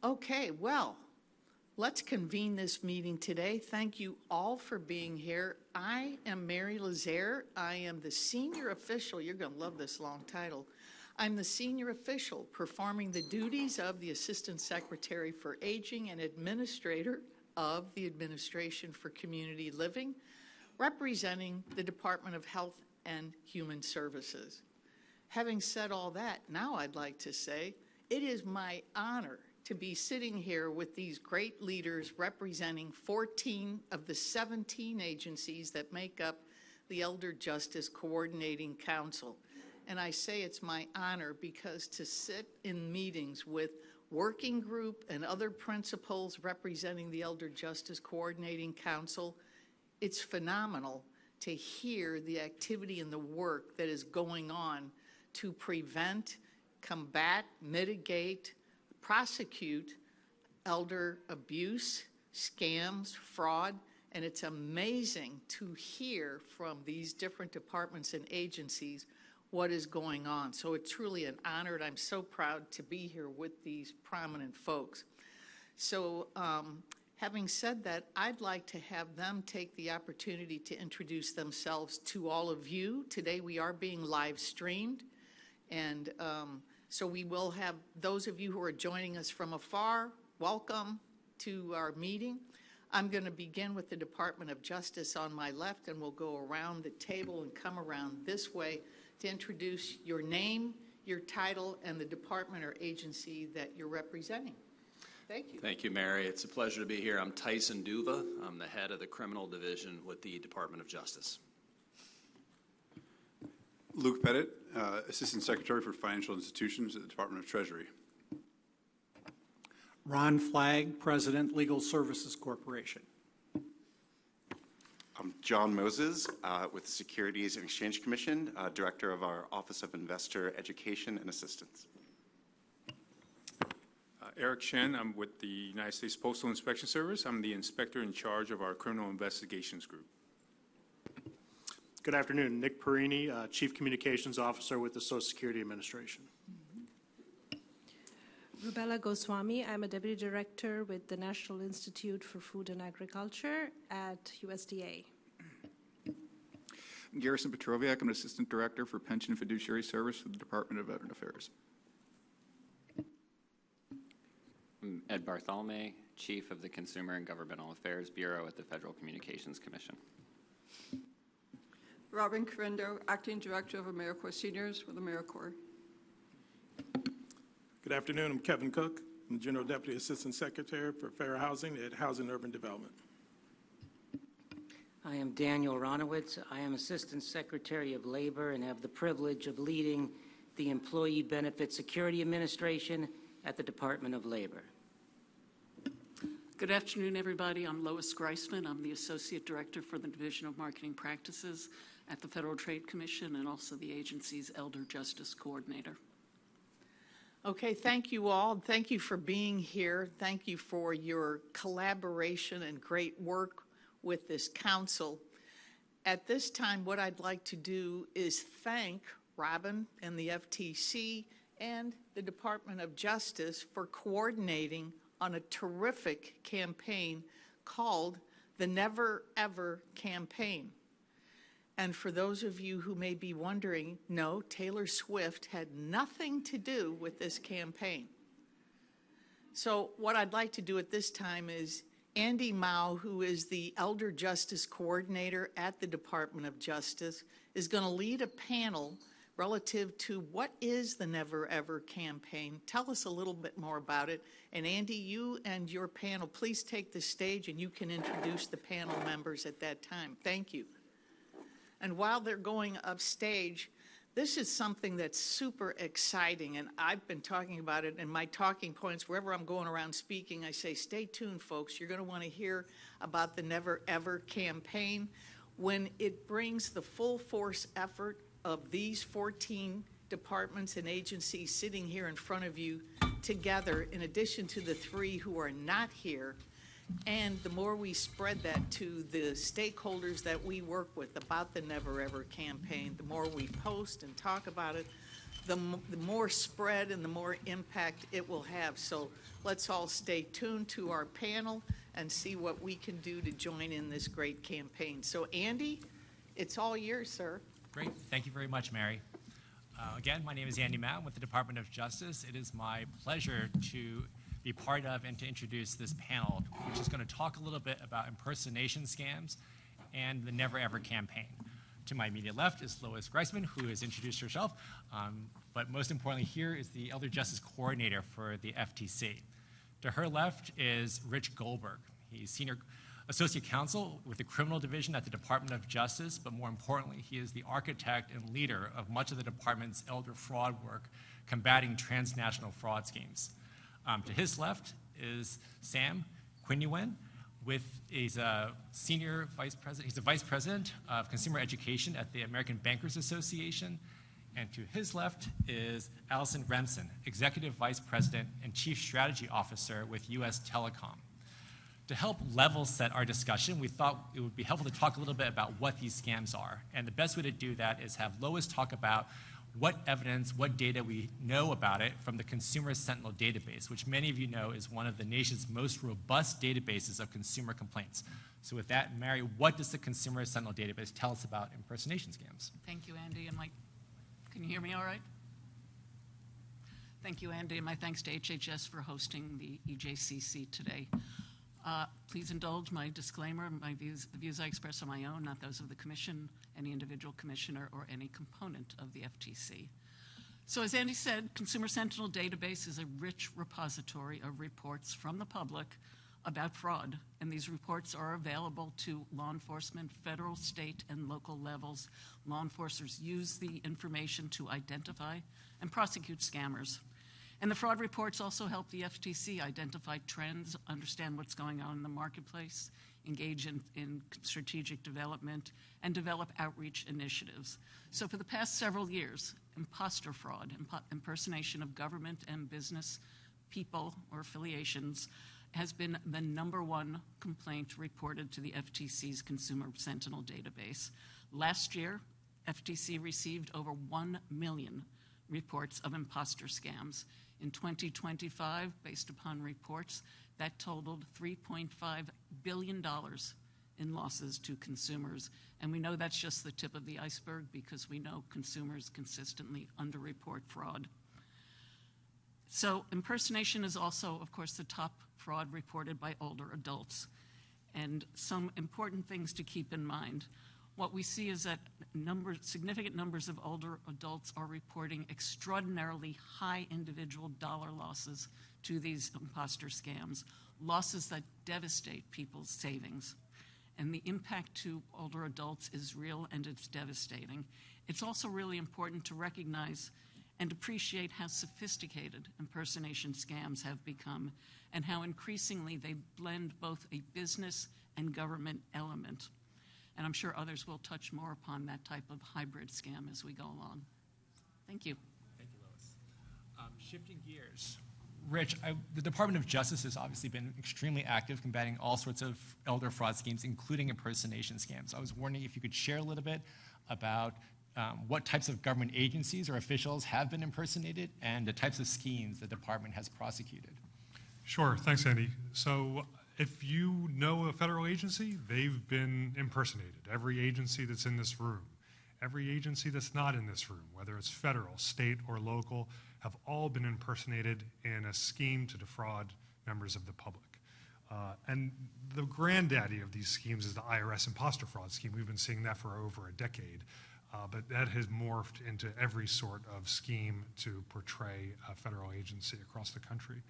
Okay, well, let's convene this meeting today. Thank you all for being here. I am Mary Lazare. I am the senior official. You're going to love this long title. I'm the senior official performing the duties of the Assistant Secretary for Aging and Administrator of the Administration for Community Living, representing the Department of Health and Human Services. Having said all that, now I'd like to say it is my honor to be sitting here with these great leaders representing 14 of the 17 agencies that make up the Elder Justice Coordinating Council. And I say it's my honor because to sit in meetings with working group and other principals representing the Elder Justice Coordinating Council, it's phenomenal to hear the activity and the work that is going on to prevent, combat, mitigate, prosecute elder abuse, scams, fraud, and it's amazing to hear from these different departments and agencies what is going on. So it's truly an honor, and I'm so proud to be here with these prominent folks. So having said that, I'd like to have them take the opportunity to introduce themselves to all of you. Today we are being live streamed, and so we will have those of you who are joining us from afar, welcome to our meeting. I'm going to begin with the Department of Justice on my left, and we'll go around the table and come around this way to introduce your name, your title, and the department or agency that you're representing. Thank you. Thank you, Mary. It's a pleasure to be here. I'm Tyson Duva. I'm the head of the Criminal Division with the Department of Justice. Luke Pettit, Assistant Secretary for Financial Institutions at the Department of Treasury. Ron Flagg, President, Legal Services Corporation. I'm John Moses with the Securities and Exchange Commission, Director of our Office of Investor Education and Assistance. Eric Shen, I'm with the United States Postal Inspection Service. I'm the inspector in charge of our Criminal Investigations Group. Good afternoon. Nick Perini, Chief Communications Officer with the Social Security Administration. Rubella Goswami, I'm a Deputy Director with the National Institute for Food and Agriculture at USDA. Garrison Petroviak, I'm an Assistant Director for Pension and Fiduciary Service for the Department of Veteran Affairs. I'm Ed Bartholomew, Chief of the Consumer and Governmental Affairs Bureau at the Federal Communications Commission. Robin Correndo, Acting Director of AmeriCorps Seniors with AmeriCorps. Good afternoon. I'm Kevin Cook. I'm the General Deputy Assistant Secretary for Fair Housing at Housing and Urban Development. I am Daniel Ronowitz. I am Assistant Secretary of Labor and have the privilege of leading the Employee Benefit Security Administration at the Department of Labor. Good afternoon, everybody. I'm Lois Greisman. I'm the Associate Director for the Division of Marketing Practices at the Federal Trade Commission and also the agency's Elder Justice Coordinator. Okay, thank you all. Thank you for being here. Thank you for your collaboration and great work with this council. At this time, what I'd like to do is thank Robin and the FTC and the Department of Justice for coordinating on a terrific campaign called the Never Ever Campaign. And for those of you who may be wondering, no, Taylor Swift had nothing to do with this campaign. So what I'd like to do at this time is Andy Mao, who is the Elder Justice Coordinator at the Department of Justice, is going to lead a panel relative to what is the Never Ever Campaign. Tell us a little bit more about it. And Andy, you and your panel, please take the stage and you can introduce the panel members at that time. Thank you. And while they're going upstage, this is something that's super exciting, and I've been talking about it in my talking points. Wherever I'm going around speaking, I say, stay tuned, folks. You're going to want to hear about the Never Ever Campaign when it brings the full force effort of these 14 departments and agencies sitting here in front of you together, in addition to the 3 who are not here. And the more we spread that to the stakeholders that we work with about the Never Ever Campaign, the more we post and talk about it, the more spread and the more impact it will have. So let's all stay tuned to our panel and see what we can do to join in this great campaign. So Andy, it's all yours, sir. Great. Thank you very much, Mary. Again, my name is Andy Matt with the Department of Justice. It is my pleasure to be part of and to introduce this panel, which is going to talk a little bit about impersonation scams and the Never Ever campaign. To my immediate left is Lois Greisman, who has introduced herself, but most importantly here is the Elder Justice Coordinator for the FTC. To her left is Rich Goldberg. He's Senior Associate Counsel with the Criminal Division at the Department of Justice, but more importantly, he is the architect and leader of much of the department's elder fraud work combating transnational fraud schemes. To his left is Sam Quinuen. He's a senior vice president. He's the vice president of consumer education at the American Bankers Association. And to his left is Allison Remsen, executive vice president and chief strategy officer with U.S. Telecom. To help level set our discussion, we thought it would be helpful to talk a little bit about what these scams are. And the best way to do that is have Lois talk about what evidence, what data we know about it from the Consumer Sentinel database, which many of you know is one of the nation's most robust databases of consumer complaints. So with that, Mary, what does the Consumer Sentinel database tell us about impersonation scams? Thank you, Andy. And can you hear me all right? Thank you, Andy, and my thanks to HHS for hosting the EJCC today. Please indulge my disclaimer. The views I express are my own, not those of the Commission, any individual commissioner, or any component of the FTC. So as Andy said, Consumer Sentinel database is a rich repository of reports from the public about fraud, and these reports are available to law enforcement, federal, state, and local levels. Law enforcers use the information to identify and prosecute scammers. And the fraud reports also help the FTC identify trends, understand what's going on in the marketplace, engage in strategic development, and develop outreach initiatives. So for the past several years, imposter fraud, impersonation of government and business people or affiliations, has been the #1 complaint reported to the FTC's Consumer Sentinel database. Last year, FTC received over 1 million reports of imposter scams. In 2025, based upon reports, that totaled $3.5 billion in losses to consumers. And we know that's just the tip of the iceberg because we know consumers consistently underreport fraud. So impersonation is also, of course, the top fraud reported by older adults. And some important things to keep in mind. What we see is that significant numbers of older adults are reporting extraordinarily high individual dollar losses to these imposter scams, losses that devastate people's savings. And the impact to older adults is real and it's devastating. It's also really important to recognize and appreciate how sophisticated impersonation scams have become and how increasingly they blend both a business and government element. And I'm sure others will touch more upon that type of hybrid scam as we go along. Thank you. Thank you, Lois. Shifting gears. Rich, the Department of Justice has obviously been extremely active combating all sorts of elder fraud schemes, including impersonation scams. I was wondering if you could share a little bit about what types of government agencies or officials have been impersonated and the types of schemes the department has prosecuted. Sure. Thanks, Andy. So if you know a federal agency, they've been impersonated. Every agency that's in this room, every agency that's not in this room, whether it's federal, state, or local, have all been impersonated in a scheme to defraud members of the public. And the granddaddy of these schemes is the IRS imposter fraud scheme. We've been seeing that for over a decade. But that has morphed into every sort of scheme to portray a federal agency across the country.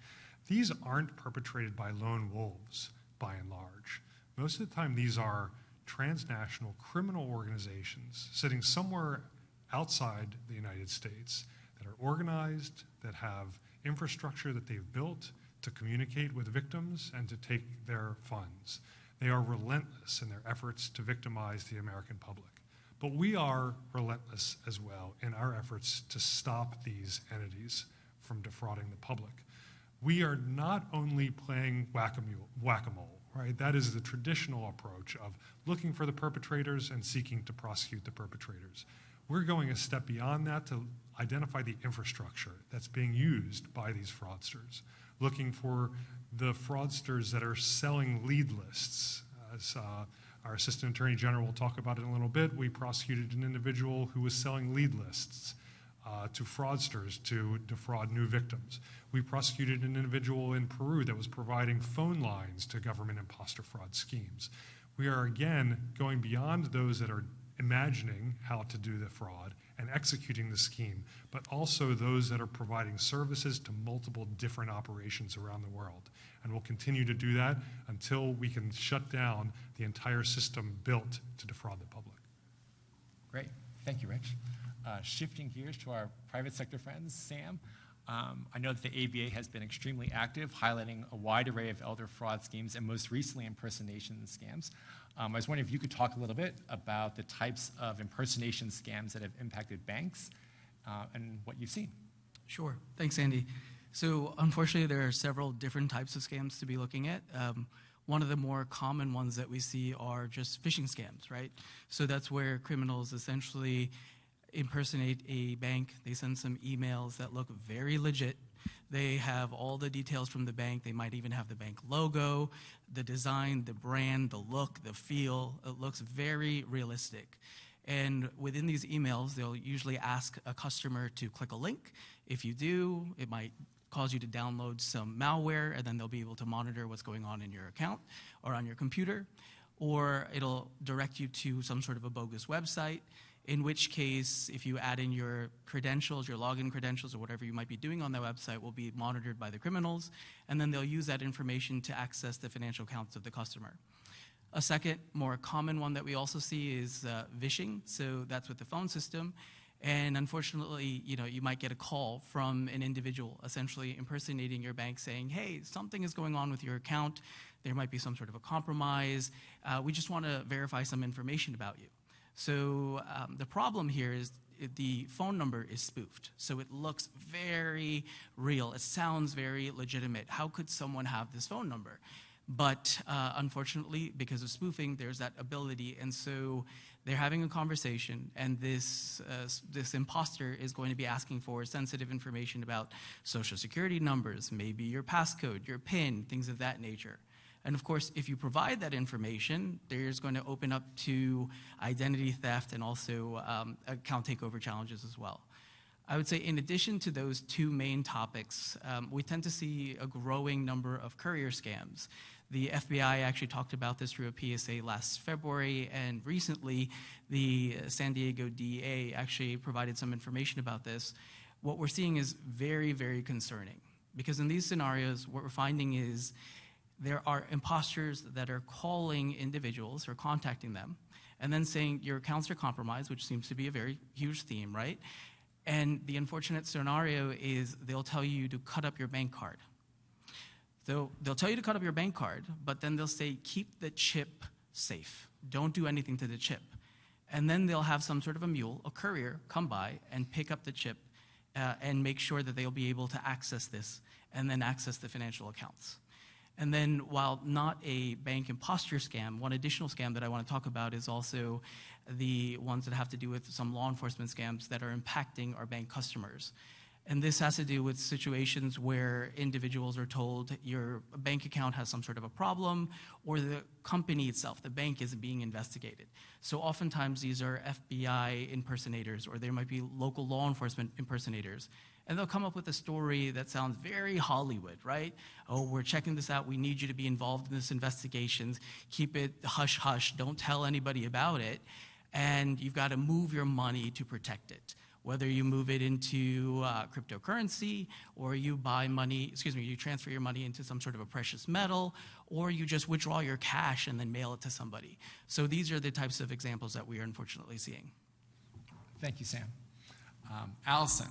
These aren't perpetrated by lone wolves, by and large. Most of the time, these are transnational criminal organizations sitting somewhere outside the United States that are organized, that have infrastructure that they've built to communicate with victims and to take their funds. They are relentless in their efforts to victimize the American public. But we are relentless as well in our efforts to stop these entities from defrauding the public. We are not only playing whack-a-mole, right? That is the traditional approach of looking for the perpetrators and seeking to prosecute the perpetrators. We're going a step beyond that to identify the infrastructure that's being used by these fraudsters, looking for the fraudsters that are selling lead lists. As our Assistant Attorney General will talk about it in a little bit, we prosecuted an individual who was selling lead lists to fraudsters to defraud new victims. We prosecuted an individual in Peru that was providing phone lines to government imposter fraud schemes. We are again going beyond those that are imagining how to do the fraud and executing the scheme, but also those that are providing services to multiple different operations around the world. And we'll continue to do that until we can shut down the entire system built to defraud the public. Great. Thank you, Rich. Shifting gears to our private sector friends, Sam. I know that the ABA has been extremely active, highlighting a wide array of elder fraud schemes and most recently impersonation scams. I was wondering if you could talk a little bit about the types of impersonation scams that have impacted banks and what you've seen. Sure. Thanks, Andy. So unfortunately, there are several different types of scams to be looking at. One of the more common ones that we see are just phishing scams, right? So that's where criminals essentially impersonate a bank. They send some emails that look very legit. They have all the details from the bank. They might even have the bank logo, the design, the brand, the look, the feel. It looks very realistic. And within these emails, they'll usually ask a customer to click a link. If you do, it might cause you to download some malware, and then they'll be able to monitor what's going on in your account or on your computer. Or it'll direct you to some sort of a bogus website, in which case, if you add in your credentials, your login credentials, or whatever you might be doing on that website will be monitored by the criminals, and then they'll use that information to access the financial accounts of the customer. A second, more common one that we also see is vishing, so that's with the phone system. And unfortunately, you might get a call from an individual essentially impersonating your bank saying, hey, something is going on with your account. There might be some sort of a compromise. We just want to verify some information about you. So the problem here is the phone number is spoofed. So it looks very real. It sounds very legitimate. How could someone have this phone number? But unfortunately, because of spoofing, there's that ability. And so they're having a conversation, and this imposter is going to be asking for sensitive information about social security numbers, maybe your passcode, your PIN, things of that nature. And of course, if you provide that information, there's going to open up to identity theft and also account takeover challenges as well. I would say in addition to those two main topics, we tend to see a growing number of courier scams. The FBI actually talked about this through a PSA last February, and recently the San Diego DEA actually provided some information about this. What we're seeing is very, very concerning, because in these scenarios, what we're finding is there are imposters that are calling individuals or contacting them and then saying your accounts are compromised, which seems to be a very huge theme, right? And the unfortunate scenario is they'll tell you to cut up your bank card. So they'll tell you to cut up your bank card, but then they'll say, keep the chip safe. Don't do anything to the chip. And then they'll have some sort of a mule, a courier, come by and pick up the chip and make sure that they'll be able to access this and then access the financial accounts. And then while not a bank imposter scam, one additional scam that I want to talk about is also the ones that have to do with some law enforcement scams that are impacting our bank customers. And this has to do with situations where individuals are told your bank account has some sort of a problem, or the company itself, the bank, isn't being investigated. So oftentimes these are FBI impersonators, or there might be local law enforcement impersonators. And they'll come up with a story that sounds very Hollywood, right? Oh, we're checking this out. We need you to be involved in this investigation. Keep it hush-hush. Don't tell anybody about it. And you've got to move your money to protect it. Whether you move it into cryptocurrency, or you you transfer your money into some sort of a precious metal, or you just withdraw your cash and then mail it to somebody. So these are the types of examples that we are unfortunately seeing. Thank you, Sam. Allison,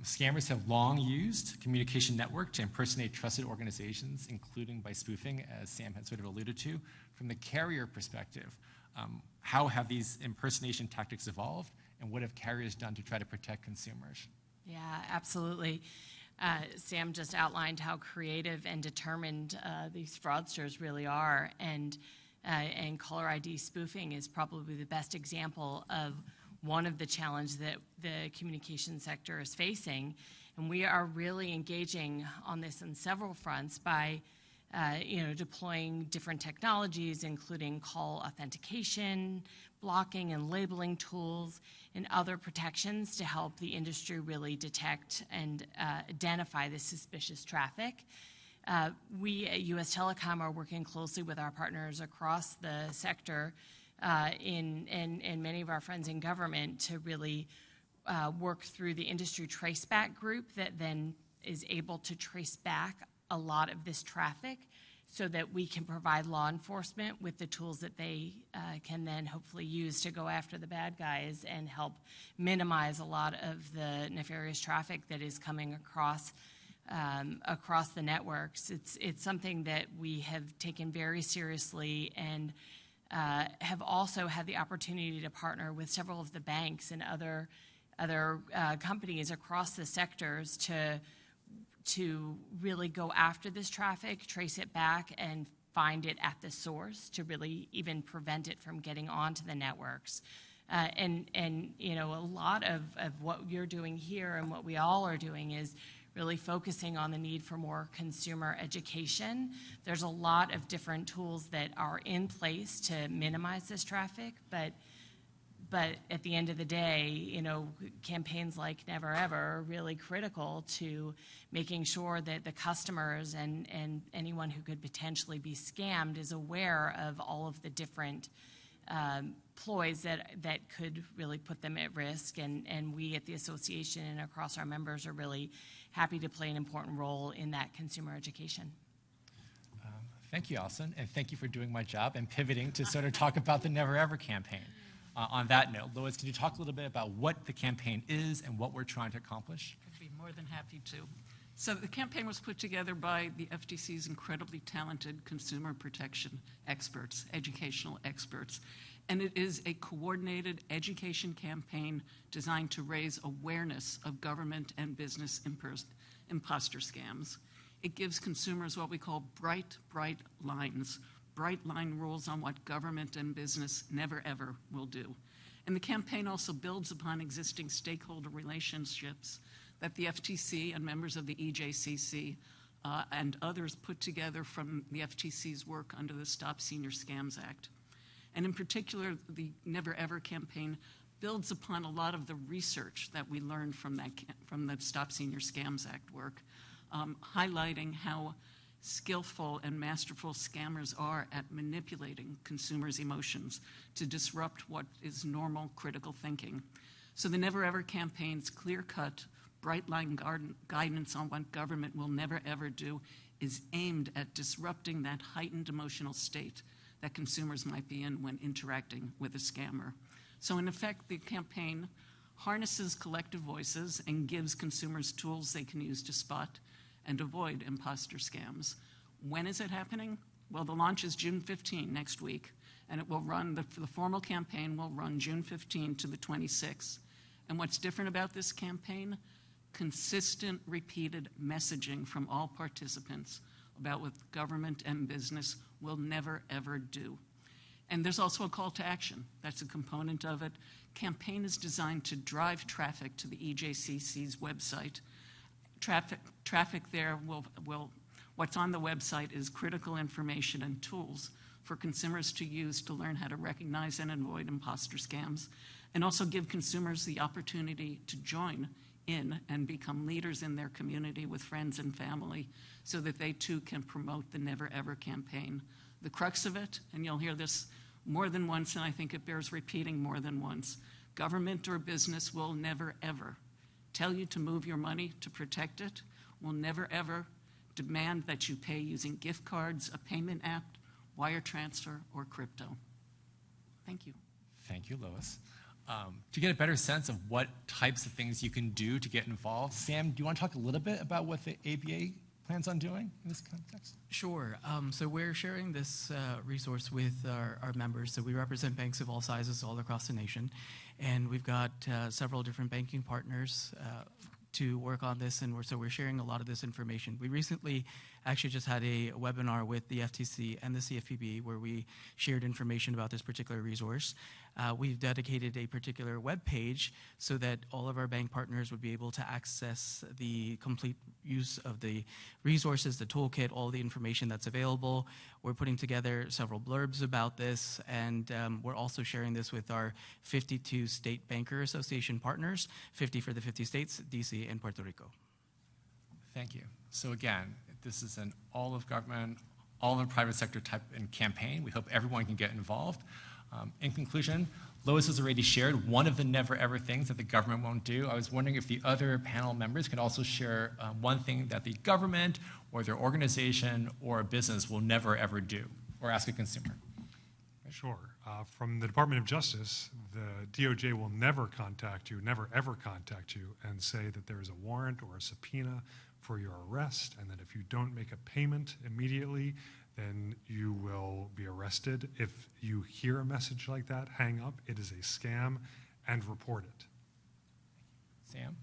scammers have long used communication network to impersonate trusted organizations, including by spoofing, as Sam had sort of alluded to. From the carrier perspective, how have these impersonation tactics evolved, and what have carriers done to try to protect consumers? Yeah, absolutely. Sam just outlined how creative and determined these fraudsters really are, and caller ID spoofing is probably the best example of one of the challenges that the communication sector is facing. And we are really engaging on this on several fronts by deploying different technologies, including call authentication, blocking and labeling tools, and other protections to help the industry really detect and identify the suspicious traffic. We at U.S. Telecom are working closely with our partners across the sector and many of our friends in government to really work through the industry traceback group that then is able to trace back a lot of this traffic so that we can provide law enforcement with the tools that they can then hopefully use to go after the bad guys and help minimize a lot of the nefarious traffic that is coming across the networks. It's something that we have taken very seriously and have also had the opportunity to partner with several of the banks and other companies across the sectors to really go after this traffic, trace it back, and find it at the source to really even prevent it from getting onto the networks. And a lot of what you're doing here and what we all are doing is really focusing on the need for more consumer education. There's a lot of different tools that are in place to minimize this traffic, but at the end of the day, campaigns like Never Ever are really critical to making sure that the customers and anyone who could potentially be scammed is aware of all of the different ploys that could really put them at risk. And we at the association and across our members are really happy to play an important role in that consumer education. Thank you, Alison, and thank you for doing my job and pivoting to sort of talk about the Never Ever campaign. On that note, Lois, can you talk a little bit about what the campaign is and what we're trying to accomplish? I'd be more than happy to. So the campaign was put together by the FTC's incredibly talented consumer protection experts, educational experts. And it is a coordinated education campaign designed to raise awareness of government and business imposter scams. It gives consumers what we call bright lines, bright line rules on what government and business never ever will do. And the campaign also builds upon existing stakeholder relationships that the FTC and members of the EJCC and others put together from the FTC's work under the Stop Senior Scams Act. And in particular, the Never Ever campaign builds upon a lot of the research that we learned from the Stop Senior Scams Act work, highlighting how skillful and masterful scammers are at manipulating consumers' emotions to disrupt what is normal critical thinking. So the Never Ever campaign's clear-cut, bright-line guidance on what government will never ever do is aimed at disrupting that heightened emotional state that consumers might be in when interacting with a scammer. So in effect, the campaign harnesses collective voices and gives consumers tools they can use to spot and avoid imposter scams. When is it happening? Well, the launch is June 15, next week, and it will run, the formal campaign will run June 15 to the 26th. And what's different about this campaign? Consistent, repeated messaging from all participants about what government and business will never, ever do. And there's also a call to action. That's a component of it. Campaign is designed to drive traffic to the EJCC's website. Traffic there what's on the website is critical information and tools for consumers to use to learn how to recognize and avoid imposter scams, and also give consumers the opportunity to join in and become leaders in their community with friends and family so that they too can promote the Never Ever campaign. The crux of it, and you'll hear this more than once, and I think it bears repeating more than once, government or business will never ever tell you to move your money to protect it, will never ever demand that you pay using gift cards, a payment app, wire transfer, or crypto. Thank you. Thank you, Lois. To get a better sense of what types of things you can do to get involved, Sam, do you want to talk a little bit about what the ABA plans on doing in this context? Sure. So we're sharing this resource with our members. So we represent banks of all sizes all across the nation. And we've got several different banking partners to work on this, and we're sharing a lot of this information. We recently actually just had a webinar with the FTC and the CFPB where we shared information about this particular resource. We've dedicated a particular web page so that all of our bank partners would be able to access the complete use of the resources, the toolkit, all the information that's available. We're putting together several blurbs about this, and we're also sharing this with our 52 state banker association partners, 50 for the 50 states, DC, and Puerto Rico. Thank you. So again, this is an all of government, all of private sector type in campaign. We hope everyone can get involved. In conclusion, Lois has already shared one of the never ever things that the government won't do. I was wondering if the other panel members could also share one thing that the government or their organization or a business will never ever do, or ask a consumer. Sure. From the Department of Justice, the DOJ will never contact you, never ever contact you, and say that there is a warrant or a subpoena for your arrest, and that if you don't make a payment immediately, then you will be arrested. If you hear a message like that, hang up. It is a scam, and report it. Sam?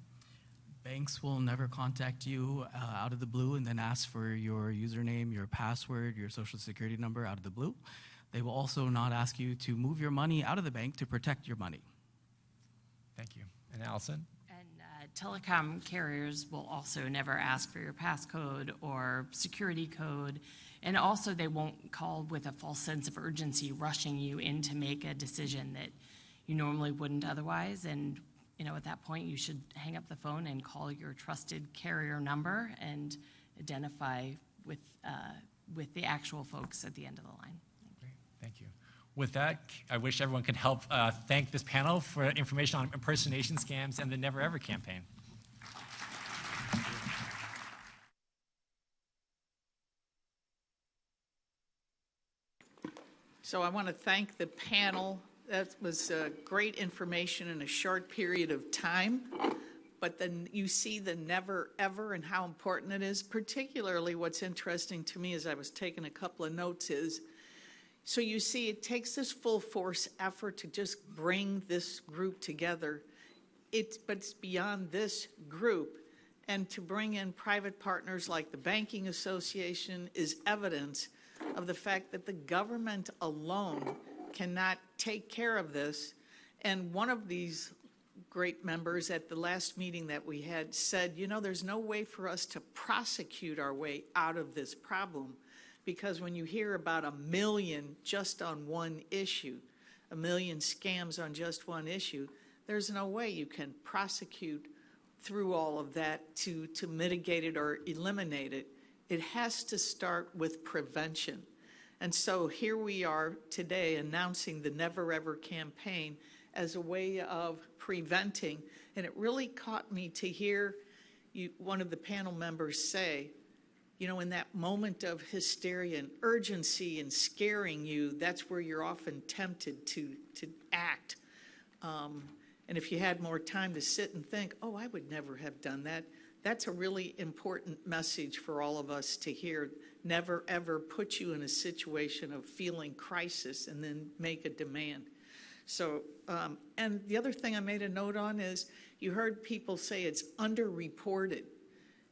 Banks will never contact you out of the blue and then ask for your username, your password, your social security number out of the blue. They will also not ask you to move your money out of the bank to protect your money. Thank you. And Allison? Telecom carriers will also never ask for your passcode or security code, and also they won't call with a false sense of urgency, rushing you in to make a decision that you normally wouldn't otherwise. And at that point, you should hang up the phone and call your trusted carrier number and identify with the actual folks at the end of the line. Great, thank you. With that, I wish everyone could help thank this panel for information on impersonation scams and the Never Ever campaign. So I want to thank the panel. That was great information in a short period of time. But then you see the never ever and how important it is. Particularly what's interesting to me as I was taking a couple of notes is, so you see, it takes this full force effort to just bring this group together. But it's beyond this group. And to bring in private partners like the Banking Association is evidence of the fact that the government alone cannot take care of this. And one of these great members at the last meeting that we had said, there's no way for us to prosecute our way out of this problem. Because when you hear about 1 million just on one issue, 1 million scams on just one issue, there's no way you can prosecute through all of that to mitigate it or eliminate it. It has to start with prevention. And so here we are today announcing the Never Ever campaign as a way of preventing. And it really caught me to hear one of the panel members say, in that moment of hysteria and urgency and scaring you, that's where you're often tempted to act. And if you had more time to sit and think, oh, I would never have done that, that's a really important message for all of us to hear. Never, ever put you in a situation of feeling crisis and then make a demand. So, and the other thing I made a note on is you heard people say it's underreported.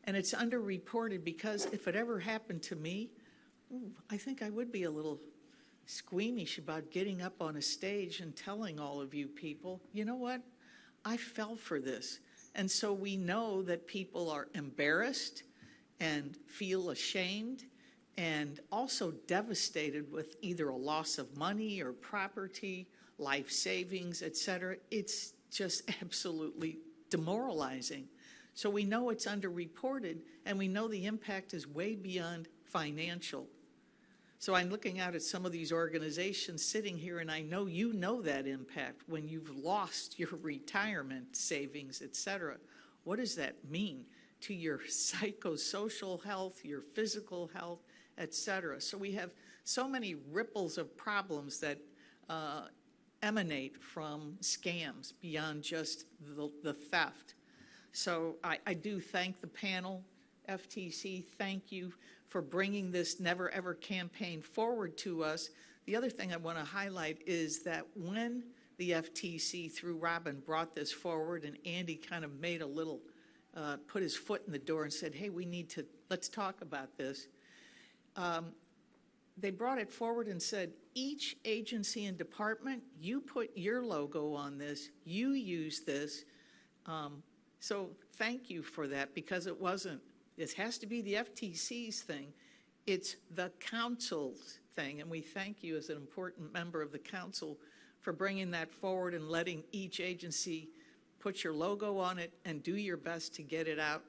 And it's underreported because if it ever happened to me, I think I would be a little squeamish about getting up on a stage and telling all of you people, you know what, I fell for this. And so we know that people are embarrassed and feel ashamed and also devastated with either a loss of money or property, life savings, etc. It's just absolutely demoralizing. So we know it's underreported, and we know the impact is way beyond financial. So I'm looking out at some of these organizations sitting here, and I know you know that impact when you've lost your retirement savings, et cetera. What does that mean to your psychosocial health, your physical health, et cetera? So we have so many ripples of problems that emanate from scams beyond just the theft. So I do thank the panel. FTC, thank you for bringing this Never Ever campaign forward to us. The other thing I want to highlight is that when the FTC, through Robin, brought this forward, and Andy kind of made a little, put his foot in the door and said, hey, let's talk about this. they brought it forward and said, each agency and department, you put your logo on this, you use this. So thank you for that, because it has to be the FTC's thing. It's the council's thing, and we thank you as an important member of the council for bringing that forward and letting each agency put your logo on it and do your best to get it out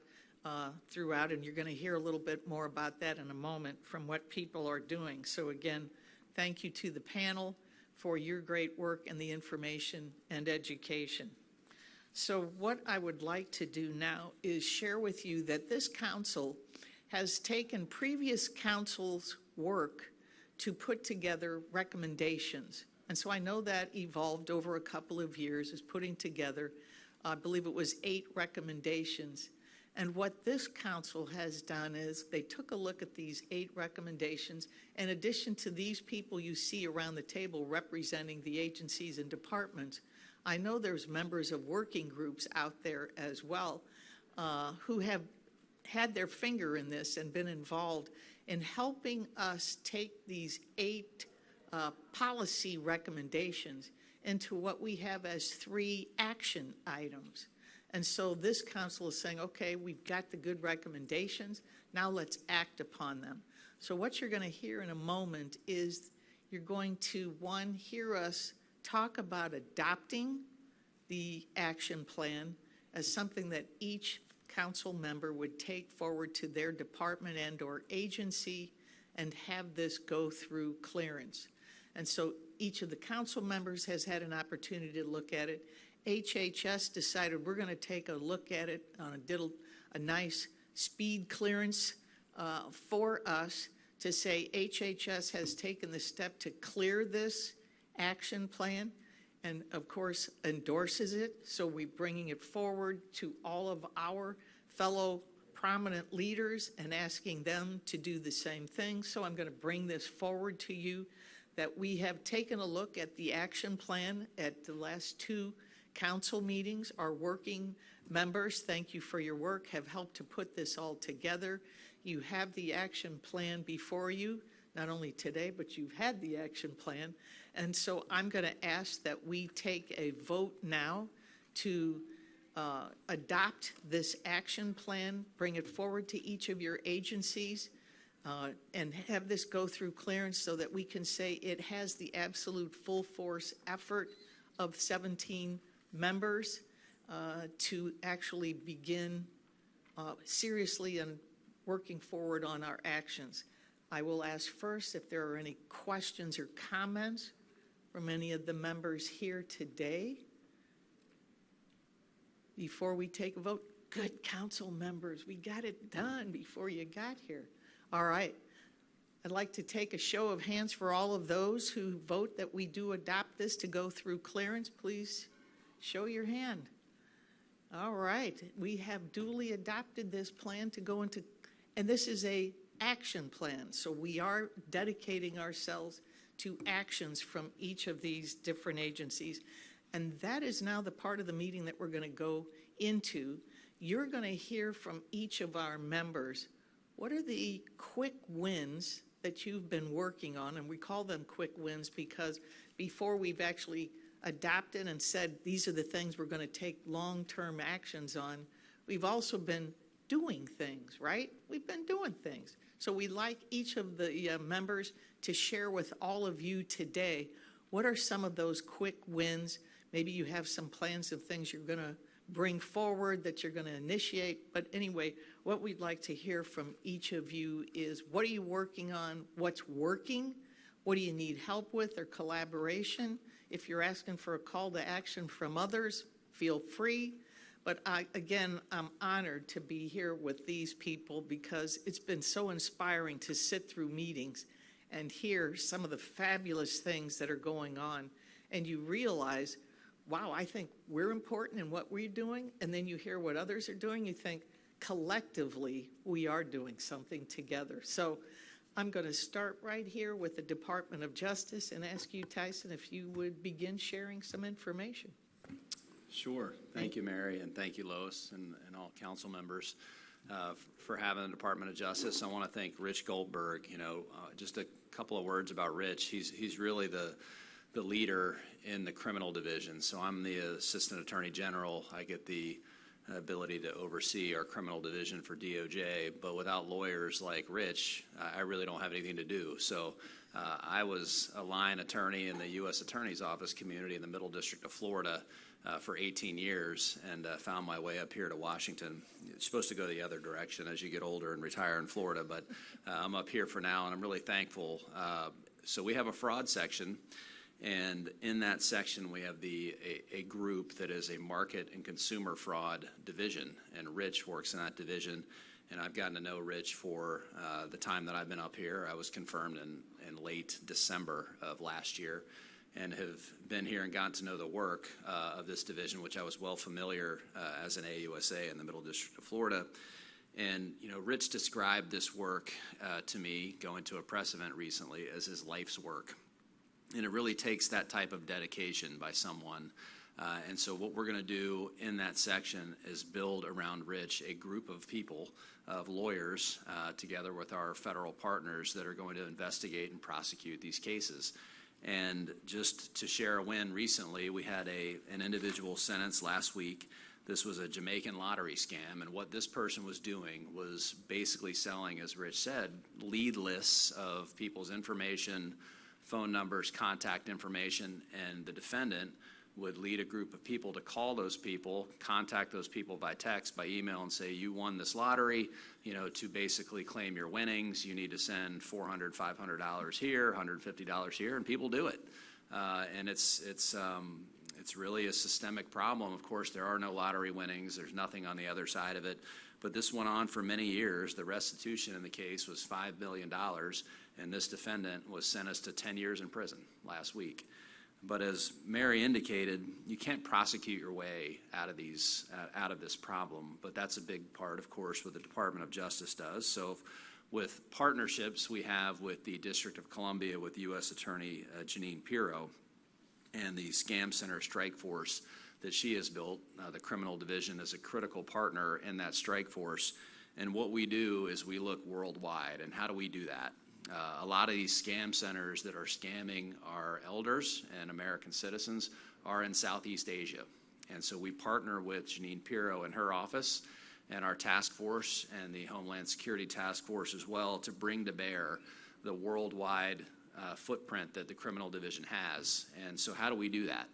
throughout. And you're going to hear a little bit more about that in a moment from what people are doing. So again, thank you to the panel for your great work and the information and education. So what I would like to do now is share with you that this council has taken previous council's work to put together recommendations. And so I know that evolved over a couple of years as putting together, I believe it was 8 recommendations. And what this council has done is they took a look at these 8 recommendations. In addition to these people you see around the table representing the agencies and departments, I know there's members of working groups out there as well who have had their finger in this and been involved in helping us take these 8 policy recommendations into what we have as 3 action items. And so this council is saying, okay, we've got the good recommendations, now let's act upon them. So what you're going to hear in a moment is you're going to, one, hear us talk about adopting the action plan as something that each council member would take forward to their department and or agency and have this go through clearance. And so each of the council members has had an opportunity to look at it. HHS decided we're going to take a look at it, did a nice speed clearance for us to say HHS has taken the step to clear this action plan and, of course, endorses it. So we're bringing it forward to all of our fellow prominent leaders and asking them to do the same thing. So I'm going to bring this forward to you that we have taken a look at the action plan at the last 2 council meetings. Our working members, thank you for your work, have helped to put this all together. You have the action plan before you, not only today, but you've had the action plan. And so I'm going to ask that we take a vote now to adopt this action plan, bring it forward to each of your agencies, and have this go through clearance so that we can say it has the absolute full force effort of 17 members to actually begin seriously and working forward on our actions. I will ask first if there are any questions or comments from any of the members here today before we take a vote. Good council members, we got it done before you got here. All right. I'd like to take a show of hands for all of those who vote that we do adopt this to go through clearance. Please show your hand. All right. We have duly adopted this plan to go into, and this is a action plan. So we are dedicating ourselves to actions from each of these different agencies. And that is now the part of the meeting that we're going to go into. You're going to hear from each of our members, what are the quick wins that you've been working on? And we call them quick wins because before we've actually adopted and said these are the things we're going to take long-term actions on, we've also been doing things, right? We've been doing things. So we'd like each of the members to share with all of you today, what are some of those quick wins? Maybe you have some plans of things you're going to bring forward that you're going to initiate. But anyway, what we'd like to hear from each of you is what are you working on? What's working? What do you need help with or collaboration? If you're asking for a call to action from others, feel free. But again, I'm honored to be here with these people because it's been so inspiring to sit through meetings and hear some of the fabulous things that are going on. And you realize, wow, I think we're important in what we're doing. And then you hear what others are doing. You think, collectively, we are doing something together. So I'm going to start right here with the Department of Justice and ask you, Tyson, if you would begin sharing some information. Sure. Thank you, Mary, and thank you, Lois, and all council members. for having the Department of Justice. I want to thank Rich Goldberg. Just a couple of words about Rich. He's really the leader in the criminal division. So I'm the Assistant Attorney General. I get the ability to oversee our criminal division for DOJ, but without lawyers like Rich, I really don't have anything to do. So I was a line attorney in the U.S. Attorney's Office community in the Middle District of Florida for 18 years and found my way up here to Washington. It's supposed to go the other direction as you get older and retire in Florida, but I'm up here for now, and I'm really thankful. So we have a fraud section, and in that section we have a group that is a market and consumer fraud division, and Rich works in that division. And I've gotten to know Rich for the time that I've been up here. I was confirmed in late December of last year, and have been here and gotten to know the work of this division, which I was well familiar as an AUSA in the Middle District of Florida. And, Rich described this work to me, going to a press event recently, as his life's work. And it really takes that type of dedication by someone. And so what we're going to do in that section is build around Rich a group of people, of lawyers, together with our federal partners that are going to investigate and prosecute these cases. And just to share a win recently, we had an individual sentenced last week. This was a Jamaican lottery scam, and what this person was doing was basically selling, as Rich said, lead lists of people's information, phone numbers, contact information, and the defendant would lead a group of people to call those people, contact those people by text, by email, and say, you won this lottery, to basically claim your winnings. You need to send $400, $500 here, $150 here, and people do it. And it's really a systemic problem. Of course, there are no lottery winnings. There's nothing on the other side of it. But this went on for many years. The restitution in the case was $5 million, and this defendant was sentenced to 10 years in prison last week. But as Mary indicated, you can't prosecute your way out of this problem. But that's a big part, of course, what the Department of Justice does. So with partnerships we have with the District of Columbia, with U.S. Attorney Jeanine Pirro, and the Scam Center Strike Force that she has built, the criminal division is a critical partner in that strike force. And what we do is we look worldwide. And how do we do that? A lot of these scam centers that are scamming our elders and American citizens are in Southeast Asia. And so we partner with Jeanine Pirro and her office and our task force and the Homeland Security Task Force as well to bring to bear the worldwide footprint that the criminal division has. And so how do we do that?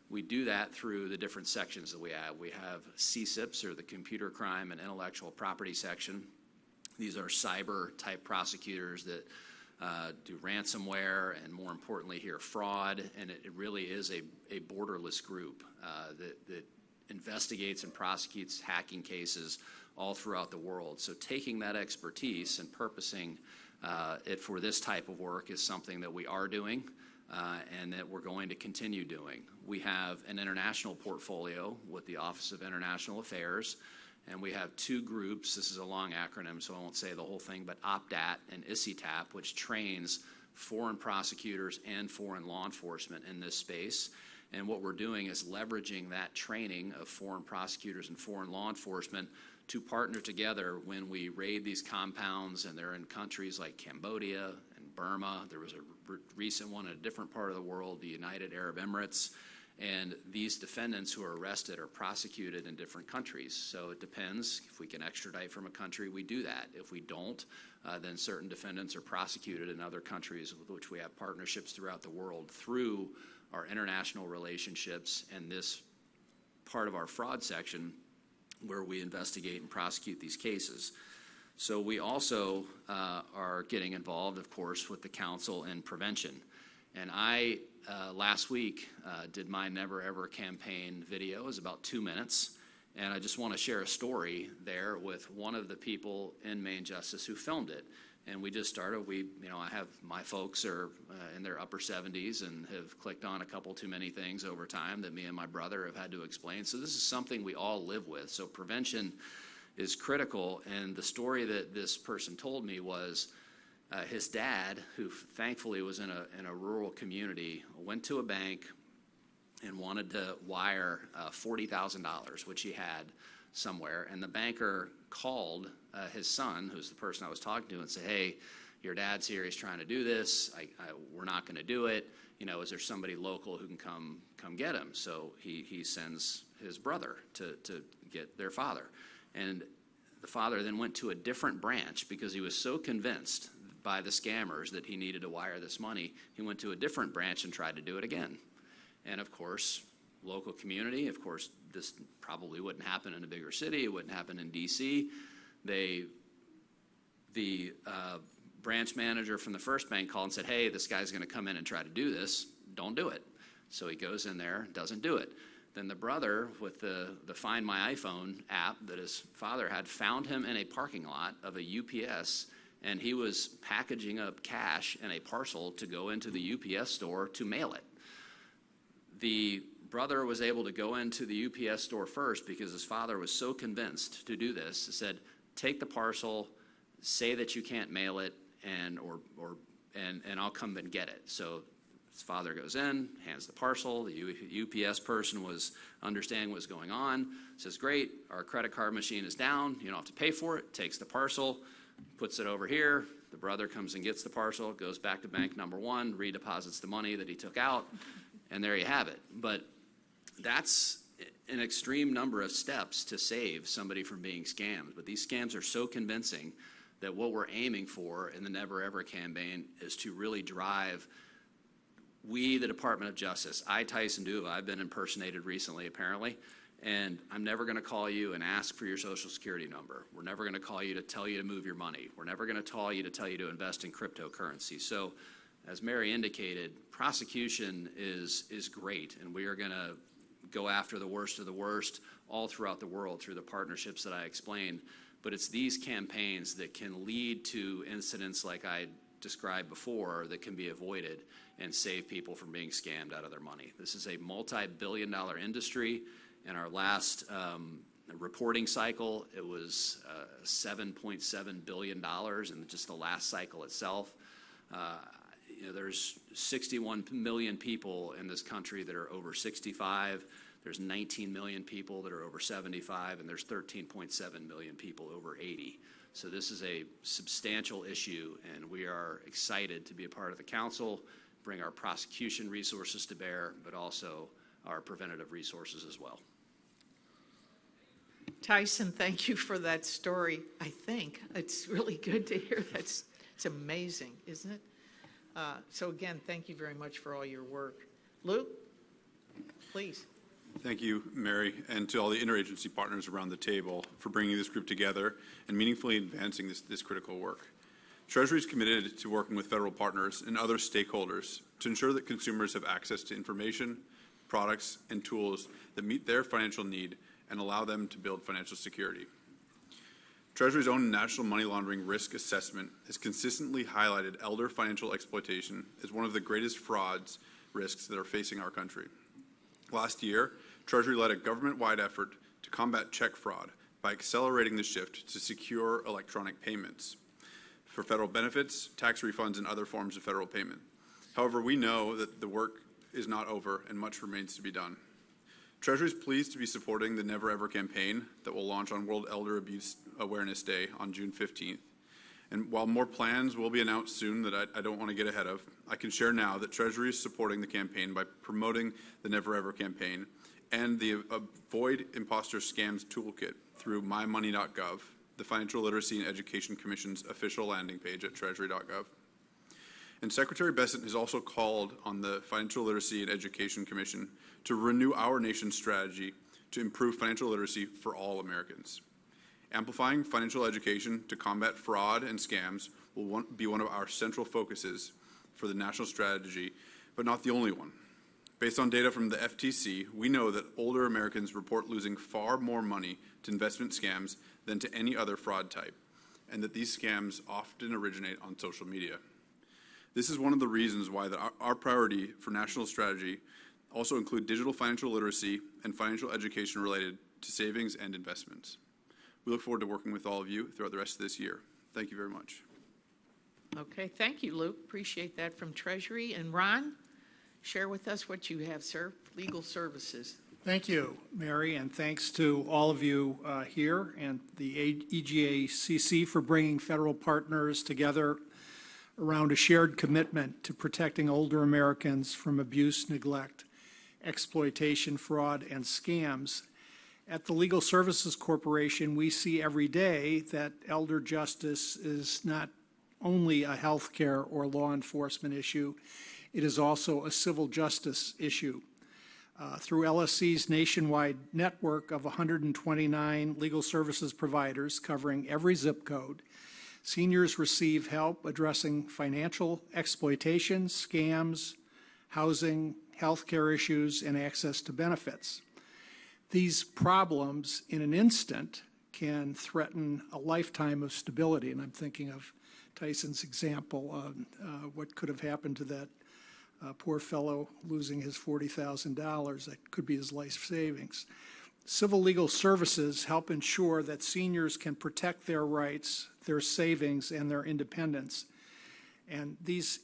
We do that through the different sections that we have. We have CSIPs, or the Computer Crime and Intellectual Property section. These are cyber-type prosecutors that do ransomware and, more importantly here, fraud. And it really is a borderless group that investigates and prosecutes hacking cases all throughout the world. So taking that expertise and purposing it for this type of work is something that we are doing and that we're going to continue doing. We have an international portfolio with the Office of International Affairs, and we have two groups. This is a long acronym, so I won't say the whole thing, but OPDAT and ICITAP, which trains foreign prosecutors and foreign law enforcement in this space. And what we're doing is leveraging that training of foreign prosecutors and foreign law enforcement to partner together when we raid these compounds, and they're in countries like Cambodia and Burma. There was a recent one in a different part of the world, the United Arab Emirates. And these defendants who are arrested are prosecuted in different countries. So it depends. If we can extradite from a country, we do that. If we don't, then certain defendants are prosecuted in other countries with which we have partnerships throughout the world through our international relationships and this part of our fraud section where we investigate and prosecute these cases. So we also are getting involved, of course, with the Council in Prevention. And I, last week, did my Never Ever campaign video. It was about 2 minutes. And I just want to share a story there with one of the people in Main Justice who filmed it. And we just started. I have my folks are in their upper 70s and have clicked on a couple too many things over time that me and my brother have had to explain. So this is something we all live with. So prevention is critical. And the story that this person told me was his dad, who thankfully was in a rural community, went to a bank and wanted to wire $40,000, which he had somewhere. And the banker called his son, who's the person I was talking to, and said, hey, your dad's here, he's trying to do this, we're not going to do it. Is there somebody local who can come get him? So he sends his brother to get their father. And the father then went to a different branch because he was so convinced by the scammers that he needed to wire this money. He went to a different branch and tried to do it again. And of course, local community, of course, this probably wouldn't happen in a bigger city. It wouldn't happen in D.C. The branch manager from the first bank called and said, hey, this guy's going to come in and try to do this. Don't do it. So he goes in there, doesn't do it. Then the brother with the Find My iPhone app that his father had found him in a parking lot of a UPS, and he was packaging up cash in a parcel to go into the UPS store to mail it. The brother was able to go into the UPS store first because his father was so convinced to do this. He said, take the parcel, say that you can't mail it, and I'll come and get it. So his father goes in, hands the parcel. The UPS person was understanding what's going on, says, great, our credit card machine is down, you don't have to pay for it, takes the parcel, puts it over here. The brother comes and gets the parcel, goes back to bank number one, redeposits the money that he took out, and there you have it. But that's an extreme number of steps to save somebody from being scammed. But these scams are so convincing that what we're aiming for in the Never Ever campaign is to really drive the Department of Justice. Tyson Duva, I've been impersonated recently, apparently, and I'm never going to call you and ask for your Social Security number. We're never going to call you to tell you to move your money. We're never going to call you to tell you to invest in cryptocurrency. So, as Mary indicated, prosecution is great, and we are going to go after the worst of the worst all throughout the world through the partnerships that I explained. But it's these campaigns that can lead to incidents like I described before that can be avoided and save people from being scammed out of their money. This is a multi-billion-dollar industry. In our last reporting cycle, it was $7.7 billion in just the last cycle itself. There's 61 million people in this country that are over 65. There's 19 million people that are over 75, and there's 13.7 million people over 80. So this is a substantial issue, and we are excited to be a part of the council, bring our prosecution resources to bear, but also our preventative resources as well. Tyson, thank you for that story. I think it's really good to hear. It's amazing, isn't it? So again, thank you very much for all your work. Luke, please. Thank you, Mary, and to all the interagency partners around the table for bringing this group together and meaningfully advancing this critical work. Treasury is committed to working with federal partners and other stakeholders to ensure that consumers have access to information, products, and tools that meet their financial need and allow them to build financial security. Treasury's own National Money Laundering Risk Assessment has consistently highlighted elder financial exploitation as one of the greatest frauds risks that are facing our country. Last year, Treasury led a government-wide effort to combat check fraud by accelerating the shift to secure electronic payments for federal benefits, tax refunds, and other forms of federal payment. However, we know that the work is not over and much remains to be done. Treasury is pleased to be supporting the Never Ever campaign that will launch on World Elder Abuse Awareness Day on June 15th. And while more plans will be announced soon that I don't want to get ahead of, I can share now that Treasury is supporting the campaign by promoting the Never Ever campaign and the Avoid Imposter Scams Toolkit through mymoney.gov, the Financial Literacy and Education Commission's official landing page at treasury.gov. And Secretary Bessent has also called on the Financial Literacy and Education Commission to renew our nation's strategy to improve financial literacy for all Americans. Amplifying financial education to combat fraud and scams will be one of our central focuses for the national strategy, but not the only one. Based on data from the FTC, we know that older Americans report losing far more money to investment scams than to any other fraud type, and that these scams often originate on social media. This is one of the reasons why our priority for national strategy also include digital financial literacy and financial education related to savings and investments. We look forward to working with all of you throughout the rest of this year. Thank you very much. Okay, thank you, Luke. Appreciate that from Treasury. And Ron, share with us what you have, sir. Legal services. Thank you, Mary, and thanks to all of you here and the EJCC for bringing federal partners together around a shared commitment to protecting older Americans from abuse, neglect, exploitation, fraud, and scams. At the Legal Services Corporation, we see every day that elder justice is not only a healthcare or law enforcement issue, it is also a civil justice issue. Through LSC's nationwide network of 129 legal services providers covering every zip code, seniors receive help addressing financial exploitation, scams, housing, healthcare issues, and access to benefits. These problems, in an instant, can threaten a lifetime of stability, and I'm thinking of Tyson's example of what could have happened to that poor fellow losing his $40,000. That could be his life savings. Civil legal services help ensure that seniors can protect their rights, their savings, and their independence. And these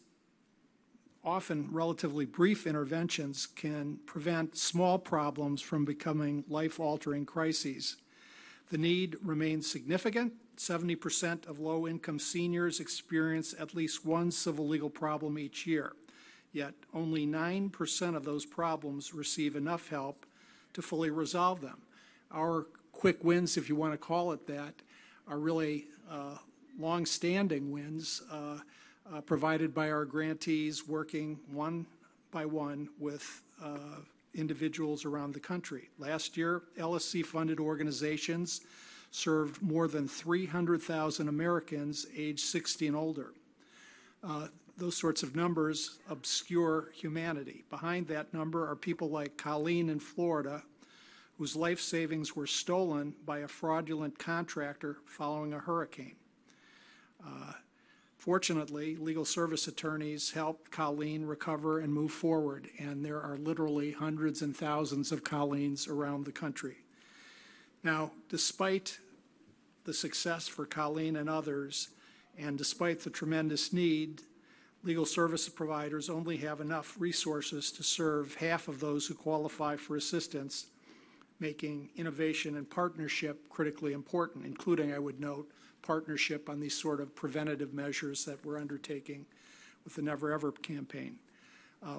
often relatively brief interventions can prevent small problems from becoming life-altering crises. The need remains significant. 70% of low-income seniors experience at least one civil legal problem each year. Yet only 9% of those problems receive enough help to fully resolve them. Our quick wins, if you want to call it that, are really long-standing wins provided by our grantees working one by one with individuals around the country. Last year, LSC-funded organizations served more than 300,000 Americans aged 60 and older. Those sorts of numbers obscure humanity. Behind that number are people like Colleen in Florida, whose life savings were stolen by a fraudulent contractor following a hurricane. Fortunately, legal service attorneys helped Colleen recover and move forward, and there are literally hundreds and thousands of Colleens around the country. Now, despite the success for Colleen and others, and despite the tremendous need, legal service providers only have enough resources to serve half of those who qualify for assistance, making innovation and partnership critically important, including, I would note, partnership on these sort of preventative measures that we're undertaking with the Never Ever campaign.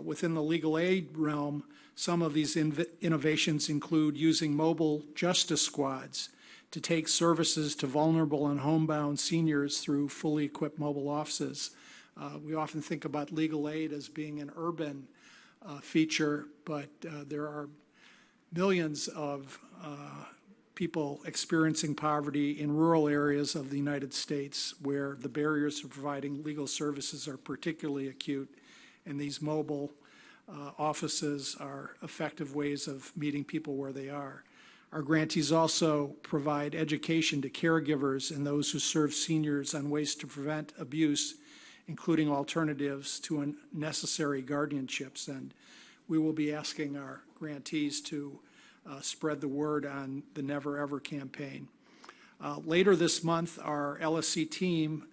Within the legal aid realm, some of these innovations include using mobile justice squads to take services to vulnerable and homebound seniors through fully equipped mobile offices. We often think about legal aid as being an urban feature, but there are millions of people experiencing poverty in rural areas of the United States where the barriers to providing legal services are particularly acute, and these mobile offices are effective ways of meeting people where they are. Our grantees also provide education to caregivers and those who serve seniors on ways to prevent abuse, including alternatives to unnecessary guardianships. And we will be asking our grantees to spread the word on the Never Ever campaign. Later this month, our LSC team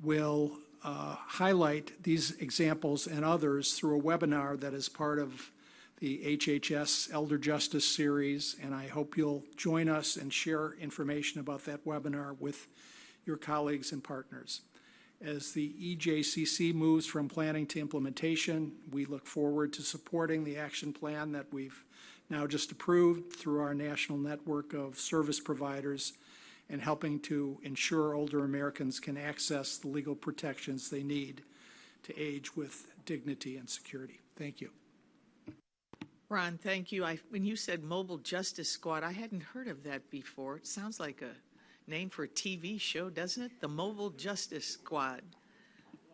will highlight these examples and others through a webinar that is part of the HHS Elder Justice Series, and I hope you'll join us and share information about that webinar with your colleagues and partners. As the EJCC moves from planning to implementation, we look forward to supporting the action plan that we've now just approved through our national network of service providers and helping to ensure older Americans can access the legal protections they need to age with dignity and security. Thank you. Ron, thank you. When you said Mobile Justice Squad, I hadn't heard of that before. It sounds like a name for a TV show, doesn't it? The Mobile Justice Squad.